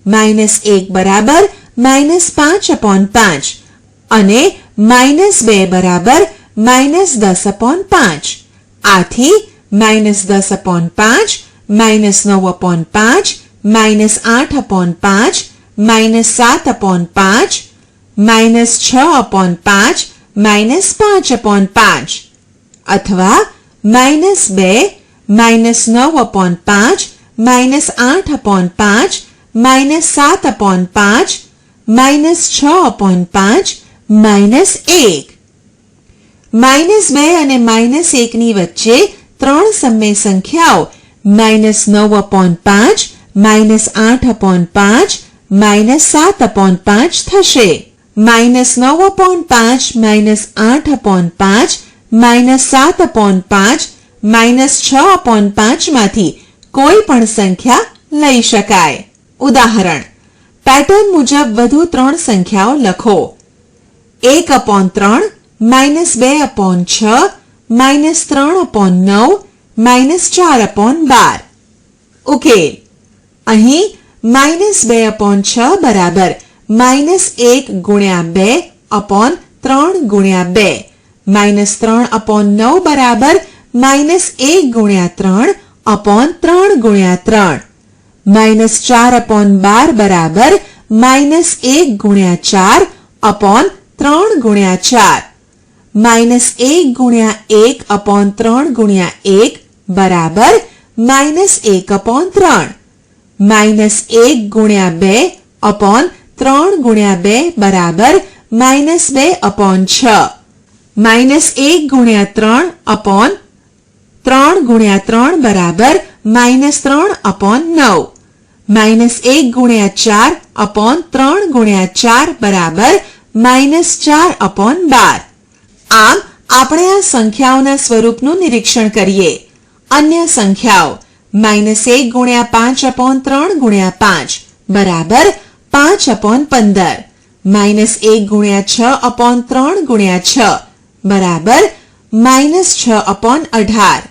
-1 બરાબર -5/5 અને -2 બરાબર -10/5. આથી -10/5 -9/5 -8/5 -7/5 -6/5 -5/5 અથવા -2 -9/5 -8/5 -7/5 -6/5 -1. -2 અને -1 ની વચ્ચે 3 સમમેય સંખ્યાઓ -9/5 -8/5 -7/5 થશે. -9/5 -8/5 -7/5 -6/5 માંથી કોઈ પણ સંખ્યા લઈ શકાય. ઉદાહરણ પેટર્ન મુજબ વધુ 3 સંખ્યાઓ લખો. 1/3 -2/6 -3/9 -4/12. ઉકેલ. અહીં -2/6 બરાબર -1 ગુણ્યા 2/3 ગુણ્યા 2, -3/9 બરાબર -1 ગુણ્યા 3/3 ગુણ્યા 3, -4/12 બરાબર -1 ગુણ્યા 4/3 ગુણ્યા 4, -1 ગુણ્યા 1/3 ગુણ્યા 1 બરાબર -1/3, -1 ગુણ્યા 2/3 ગુણ્યા 2 બરાબર -2/6, -1 ગુણ્યા 3/3 ગુણ્યા 3 બરાબર -3/9, -1 ગુણ્યા 4/3 ગુણ્યા 4 બરાબર -4/12. આમ આપણે આ સંખ્યાઓના સ્વરૂપનું નિરીક્ષણ કરીએ. અન્ય સંખ્યાઓ -1 ગુણ્યા 5/3 ગુણ્યા 5 બરાબર 5/15, -1 ગુણ્યા 6/3 ગુણ્યા 6 બરાબર -6/18,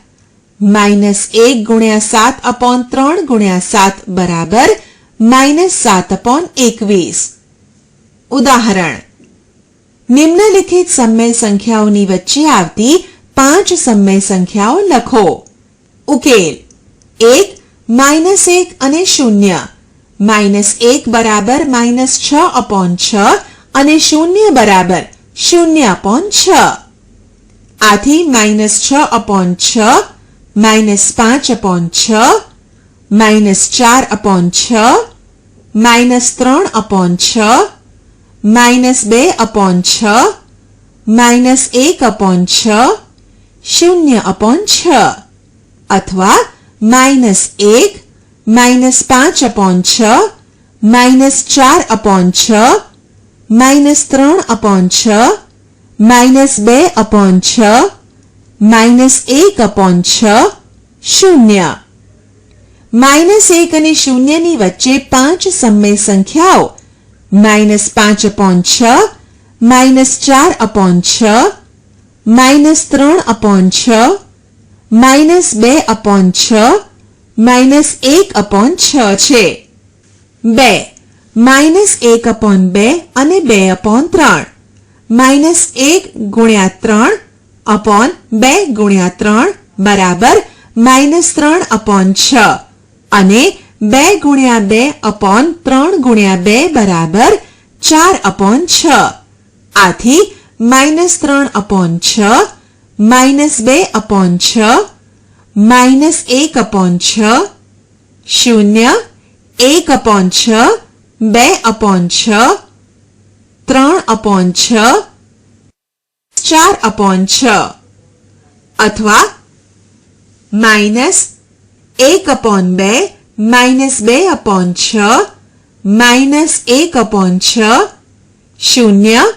-1 ગુણ્યા 7/3 ગુણ્યા 7 બરાબર -7/21. ઉદાહરણ. નિમ્નલિખિત સમય સંખ્યાઓની વચ્ચે આવતી 5 સમય સંખ્યાઓ લખો. ઉકેલ. 1 -1 અને 0. -1 બરાબર -6/6 અને 0 બરાબર 0/6. આથી -6/6 -5/6 -4/6 -3/6 -2/6 -1/6 0/6 અથવા -1 -5/6 -4/6 -3/6 -2/6 -1/6 0. -1 અને 0 ની વચ્ચે 5 સમય સંખ્યાઓ -5/6 -4/6 -3/6 -2/6 -1/6 છે. 2 -1/2 અને 2/3 -1 ગુણ્યા 3/2 ગુણ્યા 3 બરાબર -3/6 અને 2 ગુણ્યા 2/3 ગુણ્યા 2 બરાબર 4/6. આથી -3/6 -2/6 -1/6 0 1/6 2/6 3/6 4/6 અથવા -1/2 -2/6 -1/6 0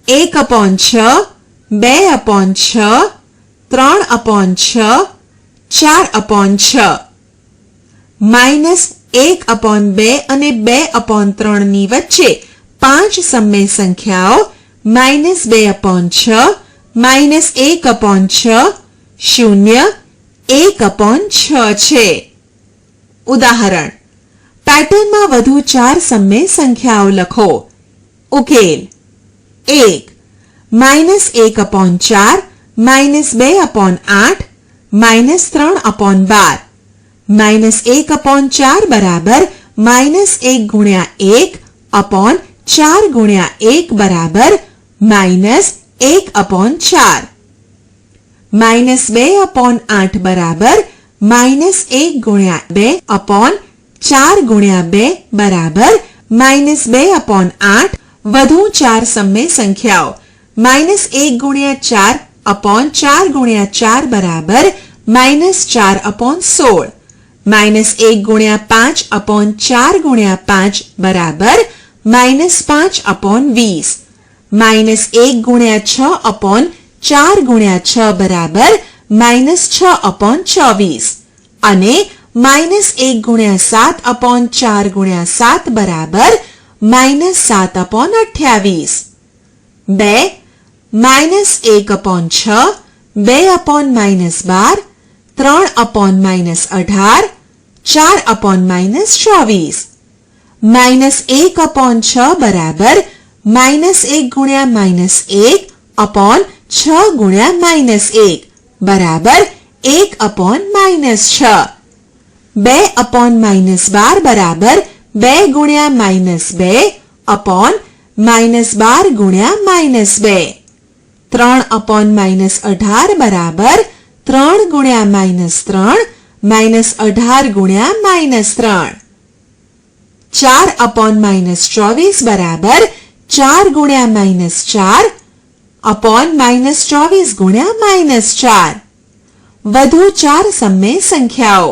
1/6 2/6 3/6 4/6. -1/2 અને 2/3 ની વચ્ચે 5 સમય સંખ્યાઓ -2/6 -1/6 0 1/6 છે. ઉદાહરણ. પેટર્નમાં વધુ 4 સમય સંખ્યાઓ લખો. ઉકેલ. 1 -1/4 -2/8 -3/12. -1/4 બરાબર -1 ગુણ્યા 1/4 ગુણ્યા 1 બરાબર -1/4. -2/8 બરાબર -1 ગુણ્યા 2/4 ગુણ્યા 2 બરાબર -2/8. વધુ 4 સમય સંખ્યાઓ -1 ગુણ્યા 4/4 ગુણ્યા 4 બરાબર -4/16. -1 ગુણ્યા 5/4 ગુણ્યા 5 બરાબર -5/20. -1 ગુણ્યા 6/4 ગુણ્યા 6 બરાબર -6/24. અને -1 ગુણ્યા 7/4 ગુણ્યા 7 બરાબર -7/28. 2 -1/6, 2/-12, 3/-18, 4/-24. -1/6 બરાબર -1 ગુણ્યા -1 અપોન 6 ગુણ્યા -1 બરાબર 1/-6. 2/-12 બરાબર 2 ગુણ્યા -2 અપોન -12 ગુણ્યા -2. 3/-18 બરાબર 3 ગુણ્યા -3 -18 ગુણ્યા -3. 4/-24 બરાબર 4 ગુણ્યા -4 અપોન -24 ગુણ્યા -4. વધુ 4 સમય સંખ્યાઓ.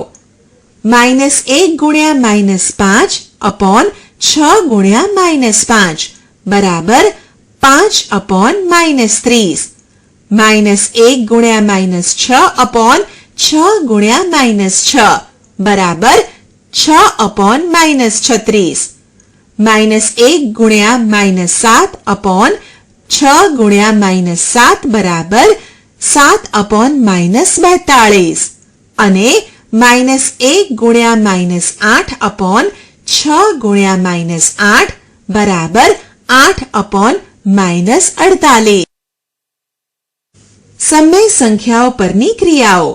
-1 ગુણ્યા -5 અપોન 6 ગુણ્યા -5 બરાબર 5/-30. -1 ગુણ્યા -6 અપોન 6 ગુણ્યા -6 બરાબર 6/-36. -1 ગુણ્યા -7 અપોન 6 ગુણ્યા -7 બરાબર 7/-42. અને -1 ગુણ્યા -8 અપોન 6 ગુણ્યા -8 બરાબર 8/-48. સમય સંખ્યાઓ પરની ક્રિયાઓ.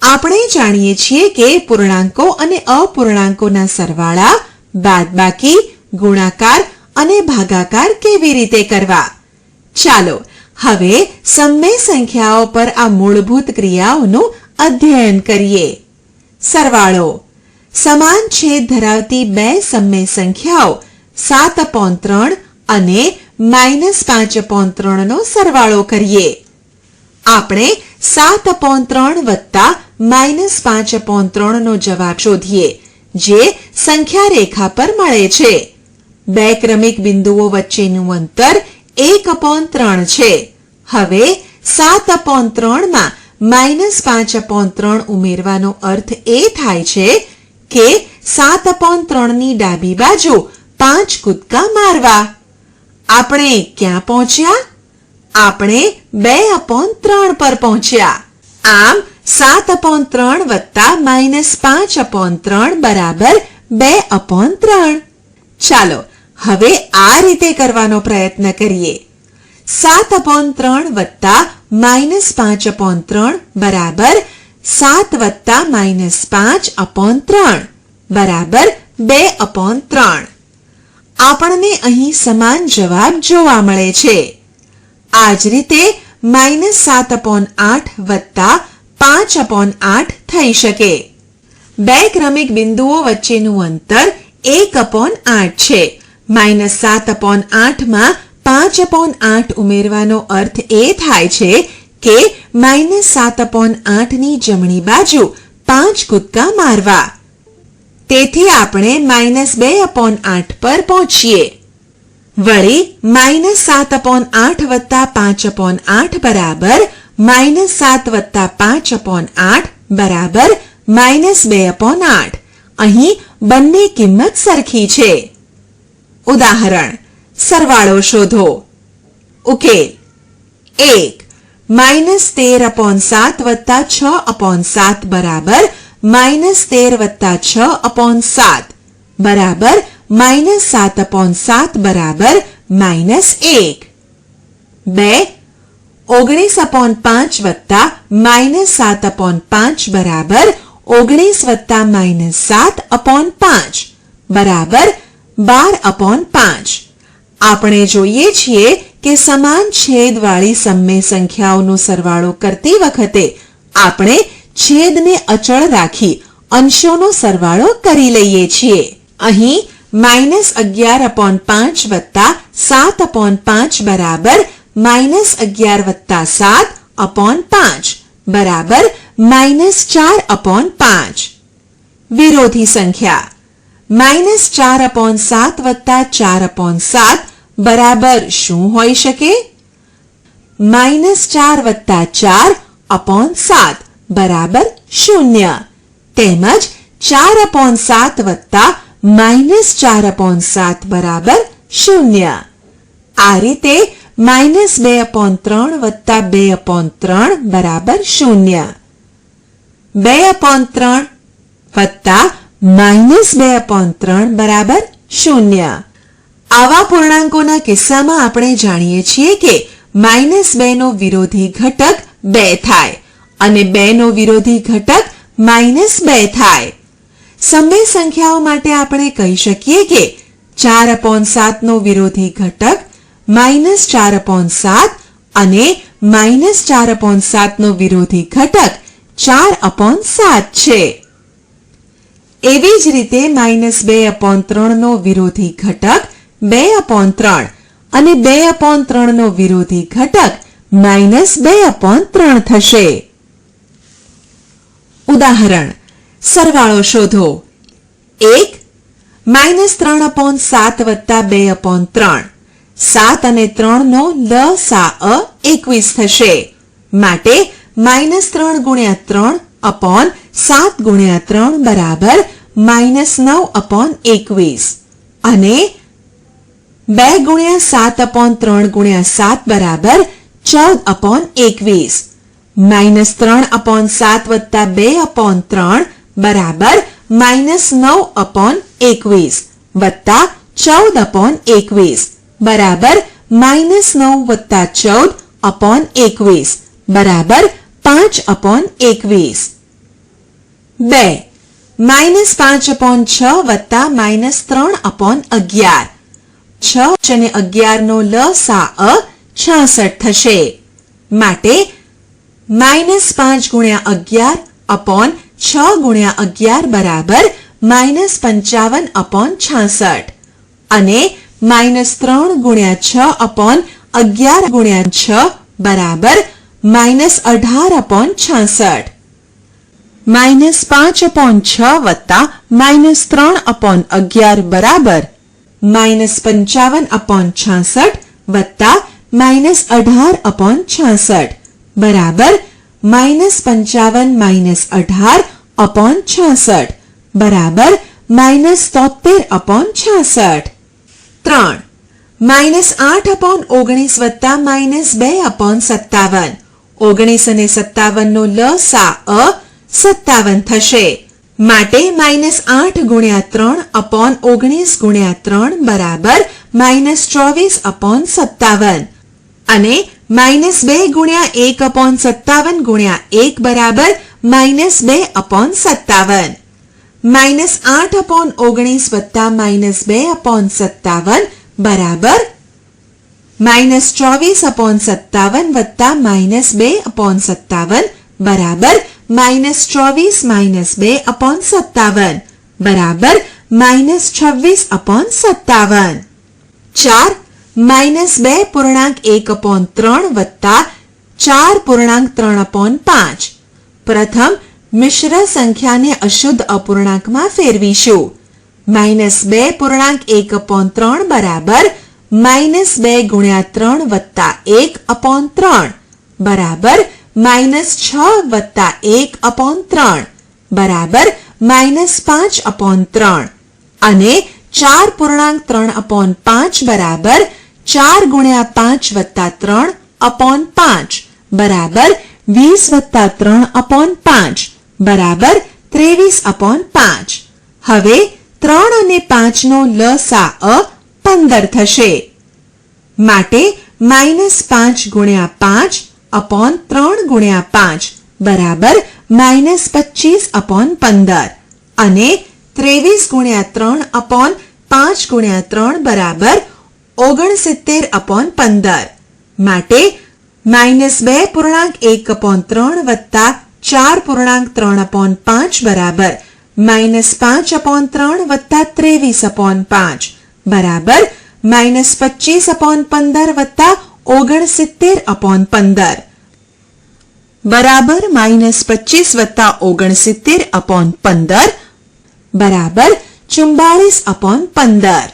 આપણે જાણીએ છીએ કે પૂર્ણાંકો અને અપૂર્ણાંકોના સરવાળા, બાદબાકી, ગુણાકાર અને ભાગાકાર કેવી રીતે કરવા. ચાલો હવે સમય સંખ્યાઓ પર આ મૂળભૂત ક્રિયાઓનું અધ્યયન કરીએ. સરવાળો. સમાન છેદ ધરાવતી બે સમય સંખ્યાઓ 7/3 અને -5/3 નો સરવાળો કરીએ. આપણે 7/3 વત્તા -5/3 નો જવાબ શોધીએ, જે સંખ્યા રેખા પર મળે છે. બે ક્રમિક બિંદુઓ વચ્ચેનું અંતર 1/3 છે. હવે 7/3 માં -5/3 ઉમેરવાનો અર્થ એ થાય છે કે 7/3 ની ડાબી બાજુ 5 કૂદકા મારવા. આપણે ક્યાં પહોંચ્યા? આપણે 2/3 પર પહોંચ્યા. આમ 7/3 વત્તા -5/3 બરાબર 2/3. ચાલો હવે આ રીતે કરવાનો પ્રયત્ન કરીએ. 7/3 વત્તા -5/3 બરાબર 7 વત્તા -5/3 બરાબર 2/3. આપણને અહીં સમાન જવાબ જોવા મળે છે. આ જ રીતે -7/8 વત્તા 5/8 થઈ શકે. બે ક્રમિક બિંદુઓ વચ્ચેનું અંતર 1/8 છે. -7/8 માં 5/8 ઉમેરવાનો અર્થ એ થાય છે કે -7/8 ની જમણી બાજુ 5 કૂદકા મારવા. તેથી આપણે -2/8 પર પહોંચીએ. વળી -7/8 વત્તા 5/8 બરાબર -7 વત્તા 5/8 બરાબર -2/8. અહીં બંને કિંમત સરખી છે. ઉદાહરણ. સરવાળો શોધો. ઉકેલ. 1 -13/7 વત્તા 6/7 બરાબર -13 વત્તા 6/7 બરાબર -7/7 બરાબર -1. 2 19/5 વત્તા -7/5 બરાબર 19 વત્તા -7/5 બરાબર 12/5. આપણે જોઈએ છીએ કે સમાન છેદવાળી સમય સંખ્યાઓનો સરવાળો કરતી વખતે આપણે છેદને અચળ રાખી અંશોનો સરવાળો કરી લઈએ છીએ. અહીં -11/5 વત્તા 7/5 બરાબર -11 વત્તા 7/5 બરાબર -4/5. વિરોધી સંખ્યા. -4/7 વત્તા 4/7 બરાબર શું હોઈ શકે? -4 વત્તા 4/7 બરાબર 0 તેમજ 4/7 વત્તા -4/7 બરાબર 0. આ રીતે -2/3 વત્તા 2/3 બરાબર 0. 2/3 વત્તા -2/3 બરાબર 0. આવા પૂર્ણાંકોના કિસ્સામાં આપણે જાણીએ છીએ કે -2 નો વિરોધી ઘટક 2 થાય અને 2 નો વિરોધી ઘટક -2 થાય. સમય સંખ્યાઓ માટે આપણે કહી શકીએ કે 4/7 નો વિરોધી ઘટક -4/7 અને -4/7 નો વિરોધી ઘટક 4/7 છે. એવી જ રીતે -2/3 નો વિરોધી ઘટક 2/3 અને 2/3 નો વિરોધી ઘટક -2/3 થશે. ઉદાહરણ સરવાળો શોધો. 1 -3/7 વત્તા 2/3 7 અને 3 નો લસા 21 થશે. માટે -3 ગુણ્યા 3 અપોન 7 ગુણ્યા 3 બરાબર -9/21 અને 2 ગુણ્યા 7/3 ગુણ્યા 7 બરાબર 14/21. -3/7 વત્તા 2/3 બરાબર -9/21 વત્તા 14/21 બરાબર -9 વત્તા 14/21 બરાબર 5/21. 2 -5/6 વત્તા -3/11 6 અને 11 નો લસા 66 થશે. માટે -5 ગુણ્યા 11 અપોન 6 ગુણ્યા 11 બરાબર -55/66 અને -3 ગુણ્યા 6 અપોન 11 ગુણ્યા 6 બરાબર -18/66. -5/6 વત્તા -3/11 બરાબર -55/66 વત્તા -18/66 બરાબર -55 - 18/66 બરાબર -73/66. 3 -8/19 વત્તા -2/57 19 અને 57 નો લસા 57 થશે. માટે -8 ગુણ્યા 3 અપોન 19 ગુણ્યા 3 બરાબર -24/57 અને -2 ગુણ્યા 1/57 ગુણ્યા 1 બરાબર -2/57. -8/19 વત્તા -2/57 બરાબર -24/57 વત્તા -2/57 બરાબર -24 - 2/57 બરાબર -26/57. 4 -2.1/3 વત્તા 4.3/5 પ્રથમ મિશ્ર સંખ્યાને અશુદ્ધ અપૂર્ણાંકમાં ફેરવીશું. -2.1/3 બરાબર -2 ગુણ્યા 3 વત્તા 1/3 બરાબર -6 વત્તા 1/3 બરાબર -5/3 અને 4.3/5 બરાબર 4 ગુણ્યા 5 વત્તા 3/5 બરાબર 20 વત્તા 3/5 બરાબર 23/5. હવે 3 અને 5 નો લસા 15 થશે. માટે -5 ગુણ્યા 5 અપોન 3 ગુણ્યા 5 બરાબર -25/15 અને 23 ગુણ્યા 3 અપોન 5 ગુણ્યા 3 બરાબર 69/15. માટે -2.1/3 વત્તા 4.3/5 બરાબર -5/3 વત્તા 23/5 બરાબર -25/15 વત્તા 69/15 બરાબર -25 વત્તા 69/15 બરાબર 44/15.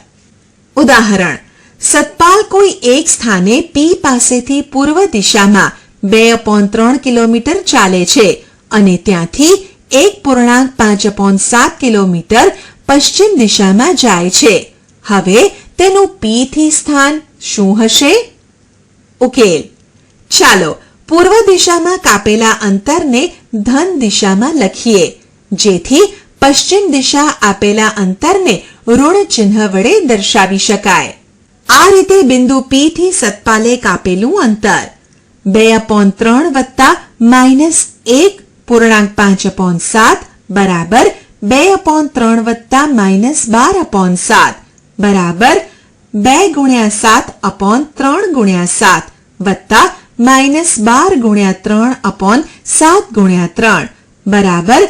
ઉદાહરણ સતપાલ કોઈ એક સ્થાને P પાસેથી પૂર્વ દિશામાં 2/3 કિલોમીટર ચાલે છે અને ત્યાંથી 1.5/7 કિલોમીટર પશ્ચિમ દિશામાં જાય છે. હવે તેનું P થી સ્થાન શું હશે? ઉકેલ. ચાલો પૂર્વ દિશામાં કાપેલા અંતરને ધન દિશામાં લખીએ, જેથી પશ્ચિમ દિશા આપેલા અંતરને ઋણ ચિહ્ન વડે દર્શાવી શકાય. આ રીતે બિંદુ P થી સતપાલે કાપેલું અંતર 2/3 વત્તા -1.5/7 બરાબર 2/3 વત્તા -12/7 બરાબર 2/7/3/7 વત્તા -12/3/7/3 બરાબર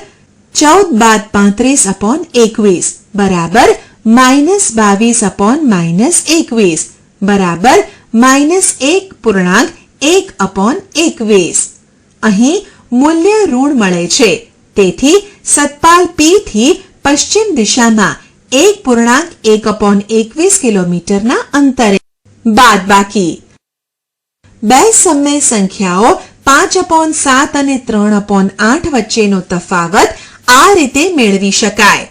14 બાદ 35/21 બરાબર -22/-21 બરાબર -1.1/21. અહીં મૂલ્ય ઋણ મળે છે, તેથી સતપાલ P થી પશ્ચિમ દિશામાં 1.1/21 કિલોમીટરના અંતરે બાદબાકી. બે સમય સંખ્યાઓ 5/7 અને 3/8 વચ્ચેનો તફાવત આ રીતે મેળવી શકાય.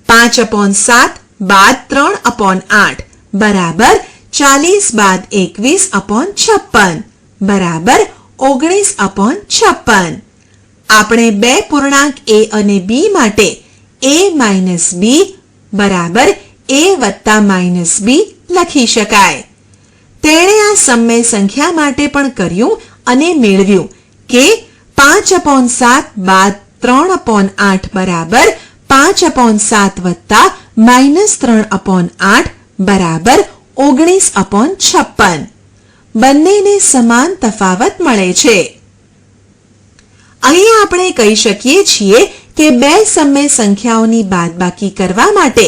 5/7 બાદ 3/8 બરાબર 40 બાદ 21/56 બરાબર 19/56. આપણે બે પૂર્ણાંક A અને B માટે A - B બરાબર A વત્તા -B લખી શકાય. તેણે આ સમય સંખ્યા માટે પણ કર્યું અને મેળવ્યું કે 5/7 બાદ 3/8 બરાબર 5/7 વત્તા -3/8 બરાબર 19/56. બંનેને સમાન તફાવત મળે છે. અહીં આપણે કહી શકીએ છીએ કે બે સમય સંખ્યાઓની બાદબાકી કરવા માટે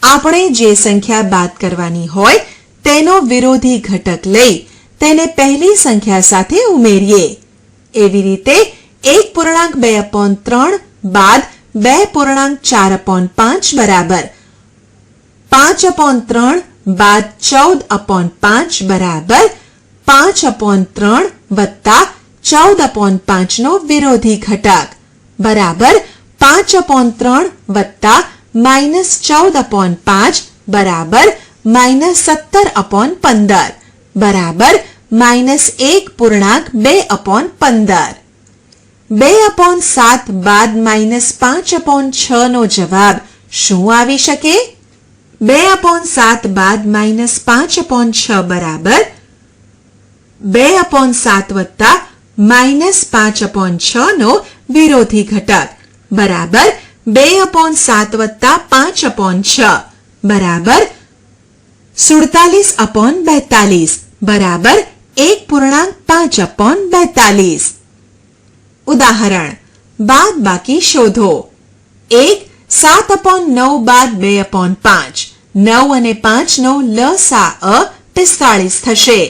આપણે જે સંખ્યા બાદ કરવાની હોય તેનો વિરોધી ઘટક લઈ તેને પહેલી સંખ્યા સાથે ઉમેરીએ. એવી રીતે 1.2/3 બાદ 2.4/5 બરાબર 5/3 બાદ 14/5 બરાબર 5/3 વત્તા 14/5 નો વિરોધી ઘટક બરાબર 5/3 વત્તા -14/5 બરાબર -17/15 બરાબર -1.2/15. 2/7 બાદ -5/6 નો જવાબ શું આવી શકે? 2/7 બાદ -5/6 બરાબર 2/7 વત્તા -5/6 નો વિરોધી ઘટક બરાબર 2/7 વત્તા 5/6 બરાબર 47/42 બરાબર 1.5/42. ઉદાહરણ બાદબાકી શોધો. 1 7/9 બાદ 2/5 9 અને 5 નો લસા 45 થશે.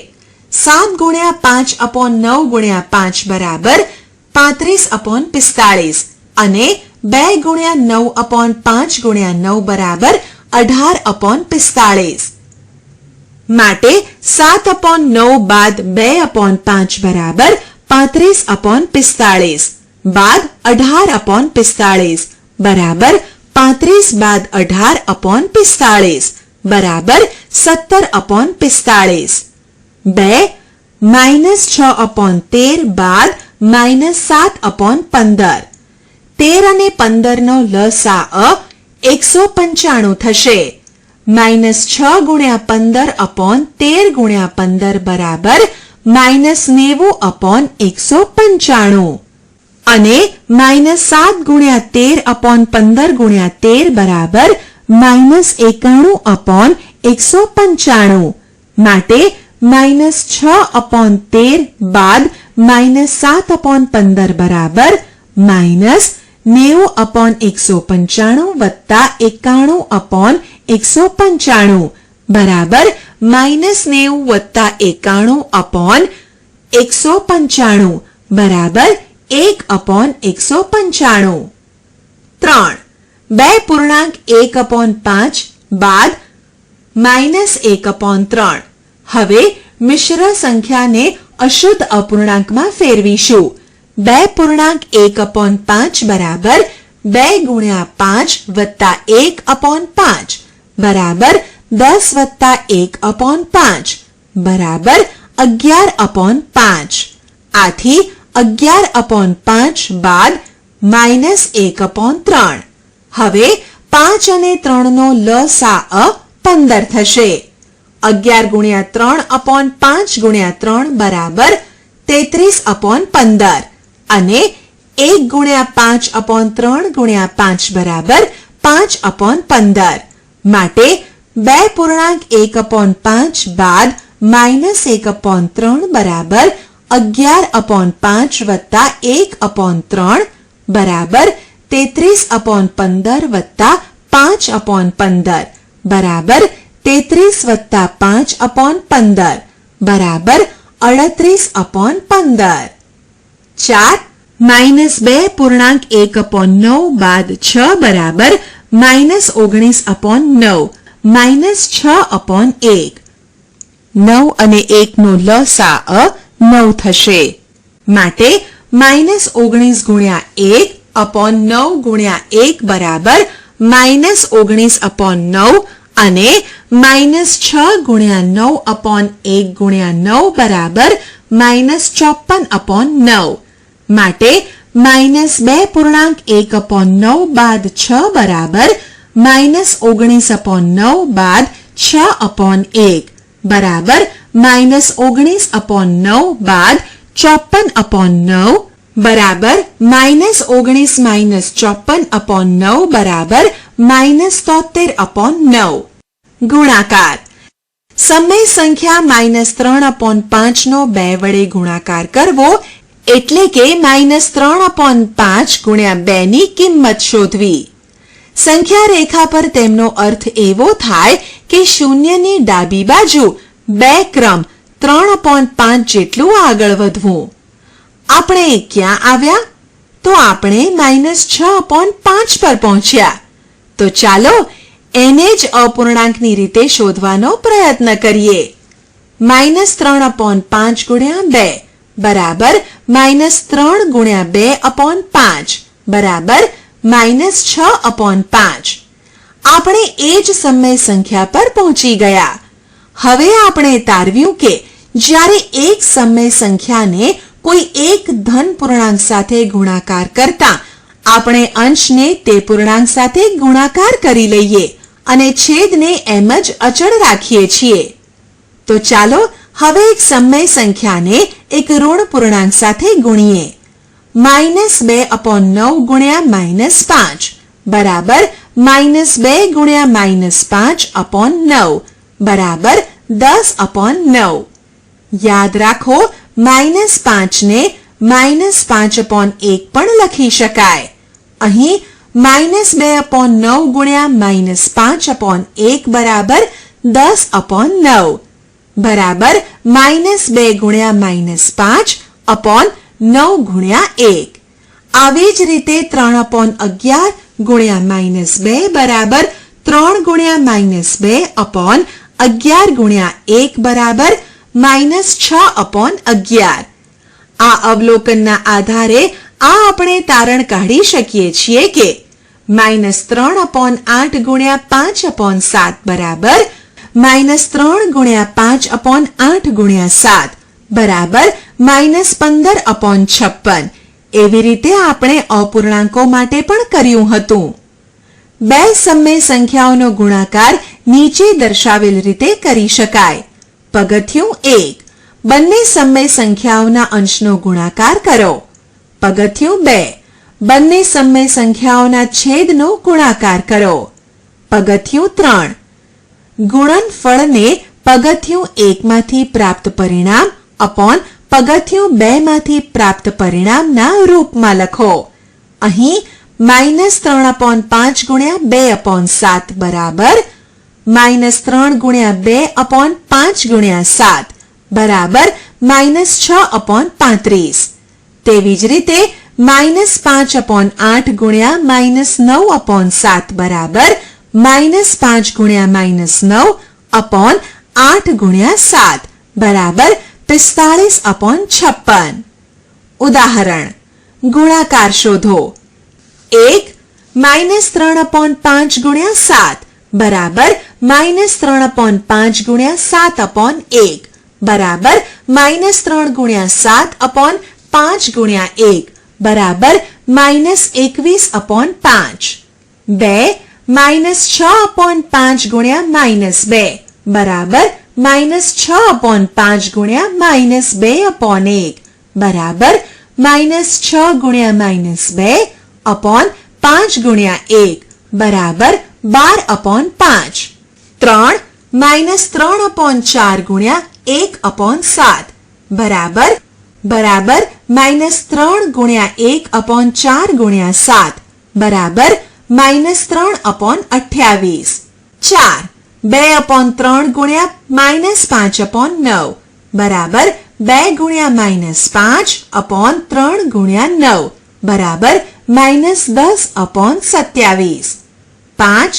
7 × 5/9 × 5 બરાબર 35/45 અને 2 × 9/5 × 9 બરાબર 18/45. માટે 7/9 બાદ 2/5 બરાબર 35/45 બાદ 18/45 બરાબર 35 બાદ 18/45 બરાબર 17/45. 2 -6/13 બાદ -7/15 13 અને 15 નો લસા 195 થશે. -6 × 15/13 × 15 બરાબર -90/195 અને -7 × 13/15 × 13 બરાબર -91/195. માટે -6/13 બાદ -7/15 બરાબર -90/195 વત્તા 91/195 બરાબર -90 વત્તા 91/195 બરાબર 1/195. 3 બે પૂર્ણાંક 1/5 બાદ -1/3. હવે મિશ્ર સંખ્યાને અશુદ્ધ અપૂર્ણાંકમાં ફેરવીશું. બે પૂર્ણાંક 1/5 બરાબર 2 × 5 વત્તા 1/5 બરાબર 10 વત્તા 1/5 બરાબર 11/5. આથી 11/5 બાદ -1/3. હવે 5 અને 3 નો લસા 15 થશે. 11 × 3/5 × 3 બરાબર 33/15 અને 1 × 5/3 × 5 બરાબર 5/15. માટે 2.1/5 બાદ -1/3 બરાબર 11/5 વત્તા 1/3 બરાબર 33/15 વત્તા 5/15 બરાબર 33 વત્તા 5/15 બરાબર 38/15. 4 -2.1/9 બાદ 6 બરાબર -19/9 -6/1. 9 અને 1 નો લસા 9 થશે. માટે -19 × 1/9 × 1 બરાબર -19/9 અને -6 × 9/1 × 9 બરાબર -54/9. માટે -2.1/9 બાદ 6 બરાબર -19/9 બાદ 6/1 બરાબર -19/9 બાદ 54/9 બરાબર -19 - 54/9 બરાબર -73/9. ગુણાકાર. સમય સંખ્યા -3/5 નો 2 વડે ગુણાકાર કરવો એટલે કે -3/5 × 2 ની કિંમત શોધવી. સંખ્યા રેખા પર તેમનો અર્થ એવો થાય કે શૂન્યની ડાબી બાજુ 2 ક્રમ 3/5 જેટલું આગળ વધવું. આપણે ક્યાં આવ્યા? તો આપણે -6/5 પર પહોંચ્યા. તો ચાલો એને જ અપૂર્ણાંકની રીતે શોધવાનો પ્રયત્ન કરીએ. -3/5 × 2 બરાબર -3 × 2/5 બરાબર -6/5. આપણે એ જ સમય સંખ્યા પર પહોંચી ગયા. હવે આપણે તારવ્યું કે જ્યારે એક સમય સંખ્યાને કોઈ એક ધન પૂર્ણાંક સાથે ગુણાકાર કરતા આપણે અંશને તે પૂર્ણાંક સાથે ગુણાકાર કરી લઈએ અને છેદને એમ જ અચળ રાખીએ છીએ. તો ચાલો હવે એક સમય સંખ્યાને એક ઋણ પૂર્ણાંક સાથે ગુણીએ. -2/9 × -5 બરાબર -2 × -5/9 બરાબર 10/9. યાદ રાખો -5 ને -5/1 પણ લખી શકાય. અહીં -2/9 × -5/1 બરાબર 10/9 બરાબર -2 × -5/9 × 1. આવી જ રીતે 3/11 × -2 બરાબર 3 × -2/11 × 1 બરાબર -6/11. આ અવલોકનના આધારે આ આપણે તારણ કાઢી શકીએ છીએ કે -3/8 × 5/7 બરાબર -3 × 5/8 × 7 બરાબર -15/56. એવી રીતે આપણે અપૂર્ણાંકો માટે પણ કર્યું હતું. બે સમય સંખ્યાઓનો ગુણાકાર નીચે દર્શાવેલ રીતે કરી શકાય. પગથિયું 1. બંને સમય સંખ્યાઓના અંશનો ગુણાકાર કરો. પગથિયું 2. બંને સમય સંખ્યાઓના છેદનો ગુણાકાર કરો. પગથિયું 3. ગુણનફળને પગથિયું 1 માંથી પ્રાપ્ત પરિણામ અપોન પગથિયું 2 માંથી પ્રાપ્ત પરિણામના રૂપમાં લખો. અહીં -3/5 × 2/7 બરાબર -3 × 2/5 × 7 બરાબર -6/35. તેવી જ રીતે -5/8 × -9/7 બરાબર -5 × -9/8 × 7 બરાબર 45/56. ઉદાહરણ. ગુણાકાર શોધો. 1 -3/5 × 7 બરાબર -3/5 × 7/1 બરાબર -3 ગુણ્યા 7 અપોન 5 ગુણ્યા 1 બરાબર -21/5. 2 -6 અપોન 5 ગુણ્યા -2 બરાબર -6/5 ગુણ્યા -2/1 બરાબર -6 ગુણ્યા -2 અપોન 5 ગુણ્યા 1 બરાબર 12/5. 3 -3/4 ગુણ્યા 1/7 બરાબર -3 ગુણ્યા 1/4 ગુણ્યા 7 બરાબર -3/28. 4 2/3 ગુણ્યા -5/9 બરાબર 2 ગુણ્યા -5/3 ગુણ્યા 9 બરાબર -10/27. 5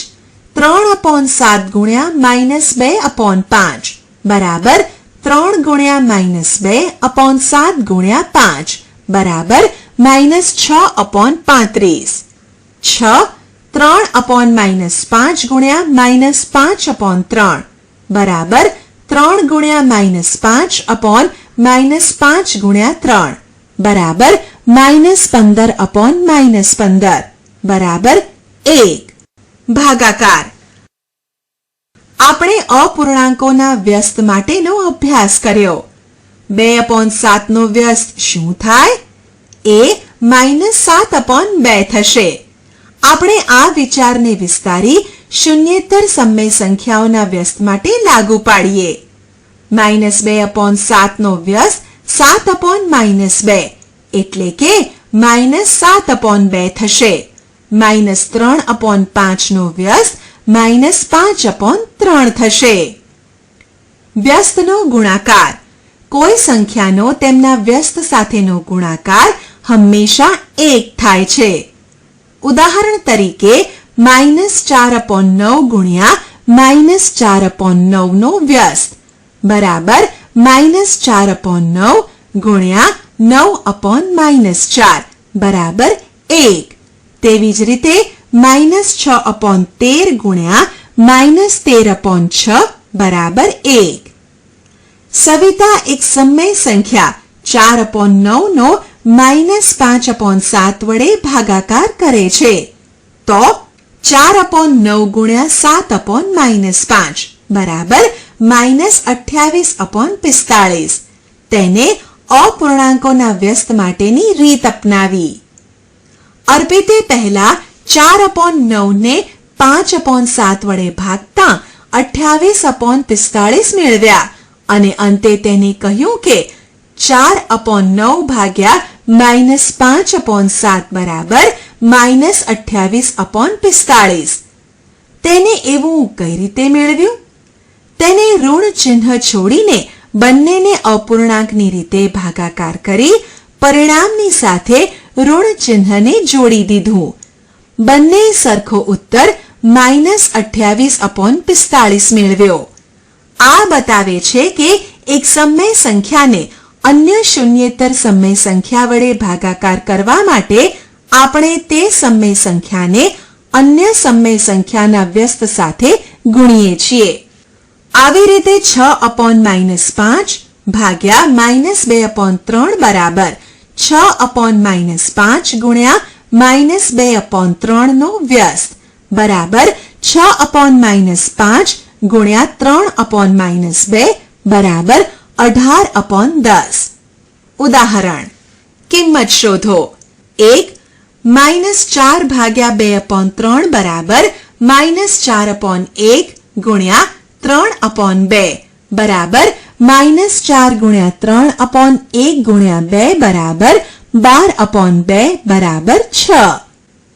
3/7 ગુણ્યા -2/5 બરાબર 3 ગુણ્યા -2/7 ગુણ્યા 5 બરાબર -6/35. 6 3/5 ગુણ્યા -5/3 બરાબર 3 ગુણ્યા -5/5 ગુણ્યા 3 બરાબર -15/15 બરાબર 1. ભાગાકાર. આપણે અપૂર્ણાંકોના વ્યસ્ત માટેનો અભ્યાસ કર્યો. 2/7 નો વ્યસ્ત શું થાય? એ -7/2 થશે. આપણે આ વિચારને વિસ્તારી શૂન્યેતર સમય સંખ્યાઓના વ્યસ્ત માટે લાગુ પાડીએ. -2/7 નો વ્યસ્ત 7/2 એટલે કે -7/2 થશે. -3/5 નો વ્યસ્ત -5/3 થશે. વ્યસ્તનો ગુણાકાર. કોઈ સંખ્યાનો તેમના વ્યસ્ત સાથેનો ગુણાકાર હંમેશા 1 થાય છે. ઉદાહરણ તરીકે -4/9 ગુણ્યા -4/9 નો વ્યસ્ત બરાબર -4/9 ગુણ્યા 9/4 બરાબર 1. તેવી જ રીતે -6/13 ગુણ્યા -13/6 બરાબર 1. સવિતા એક સમય સંખ્યા 4/9 નો -5/7 વડે ભાગાકાર કરે છે. તો 4/9 ગુણ્યા 7/5 બરાબર -28/45. તેને અપૂર્ણાંકોના વ્યસ્ત માટેની રીત અપનાવી. અર્પિતે પહેલા 4/9 ને 5/7 વડે ભાગતા 28/45 મેળવ્યા અને અંતે તેને કહ્યું કે 4/9 ભાગ્યા -5/7 બરાબર -28/45. તેને એવું કઈ રીતે મેળવ્યું? તેને ઋણ ચિહ્ન છોડીને બંનેને અપૂર્ણાંકની રીતે ભાગાકાર કરી પરિણામની સાથે ઋણ ચિહ્નને જોડી દીધું. બંને સરખો ઉત્તર -28/45 મેળવ્યો. આ બતાવે છે કે એક સમય સંખ્યાને અન્ય શૂન્યેતર સમય સંખ્યા વડે ભાગાકાર કરવા માટે આપણે તે સમય સંખ્યાને અન્ય સમય સંખ્યાના વ્યસ્ત સાથે ગુણીએ છીએ. આવી રીતે 6/5 ભાગ્યા -2/3 બરાબર 6/5 ગુણ્યા -2/3 નો વ્યસ્ત બરાબર 6/5 ગુણ્યા 3/2 બરાબર 18/10. ઉદાહરણ. કિંમત શોધો. 1 -4 ભાગ્યા 2/3 બરાબર -4/1 ગુણ્યા 3/2 બરાબર -4 ગુણ્યા 3/1 ગુણ્યા 2 બરાબર 12/2 બરાબર 6.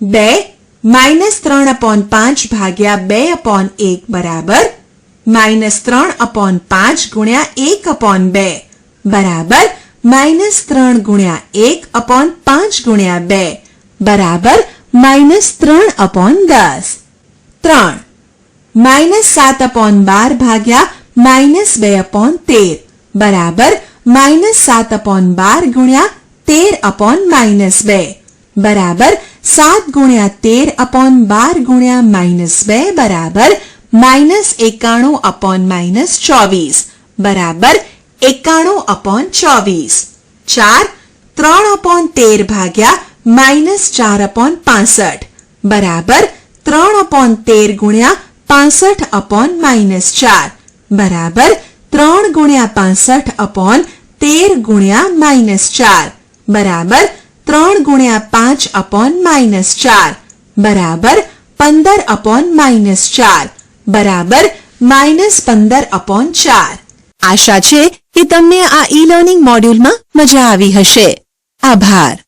2 -3/5 ભાગ્યા 2/1 બરાબર -3/5 ગુણ્યા 1/2 બરાબર -3 ગુણ્યા 1/5 ગુણ્યા 2 બરાબર -3/10. 3 -7/12 ભાગ્યા -2/13 બરાબર -7/12 ગુણ્યા 13/2 બરાબર 7 ગુણ્યા 13/12 ગુણ્યા -2 બરાબર -91/24 બરાબર 91/24. 4 3/13 ભાગ્યા -4/65 બરાબર 3/13 ગુણ્યા 65/4 બરાબર 3 ગુણ્યા 65/13 ગુણ્યા -4 બરાબર 3 ગુણ્યા 5/4 બરાબર 15/4 બરાબર -15/4. આશા છે કે તમને આ ઈ લર્નિંગ મોડ્યુલમાં મજા આવી હશે. આભાર.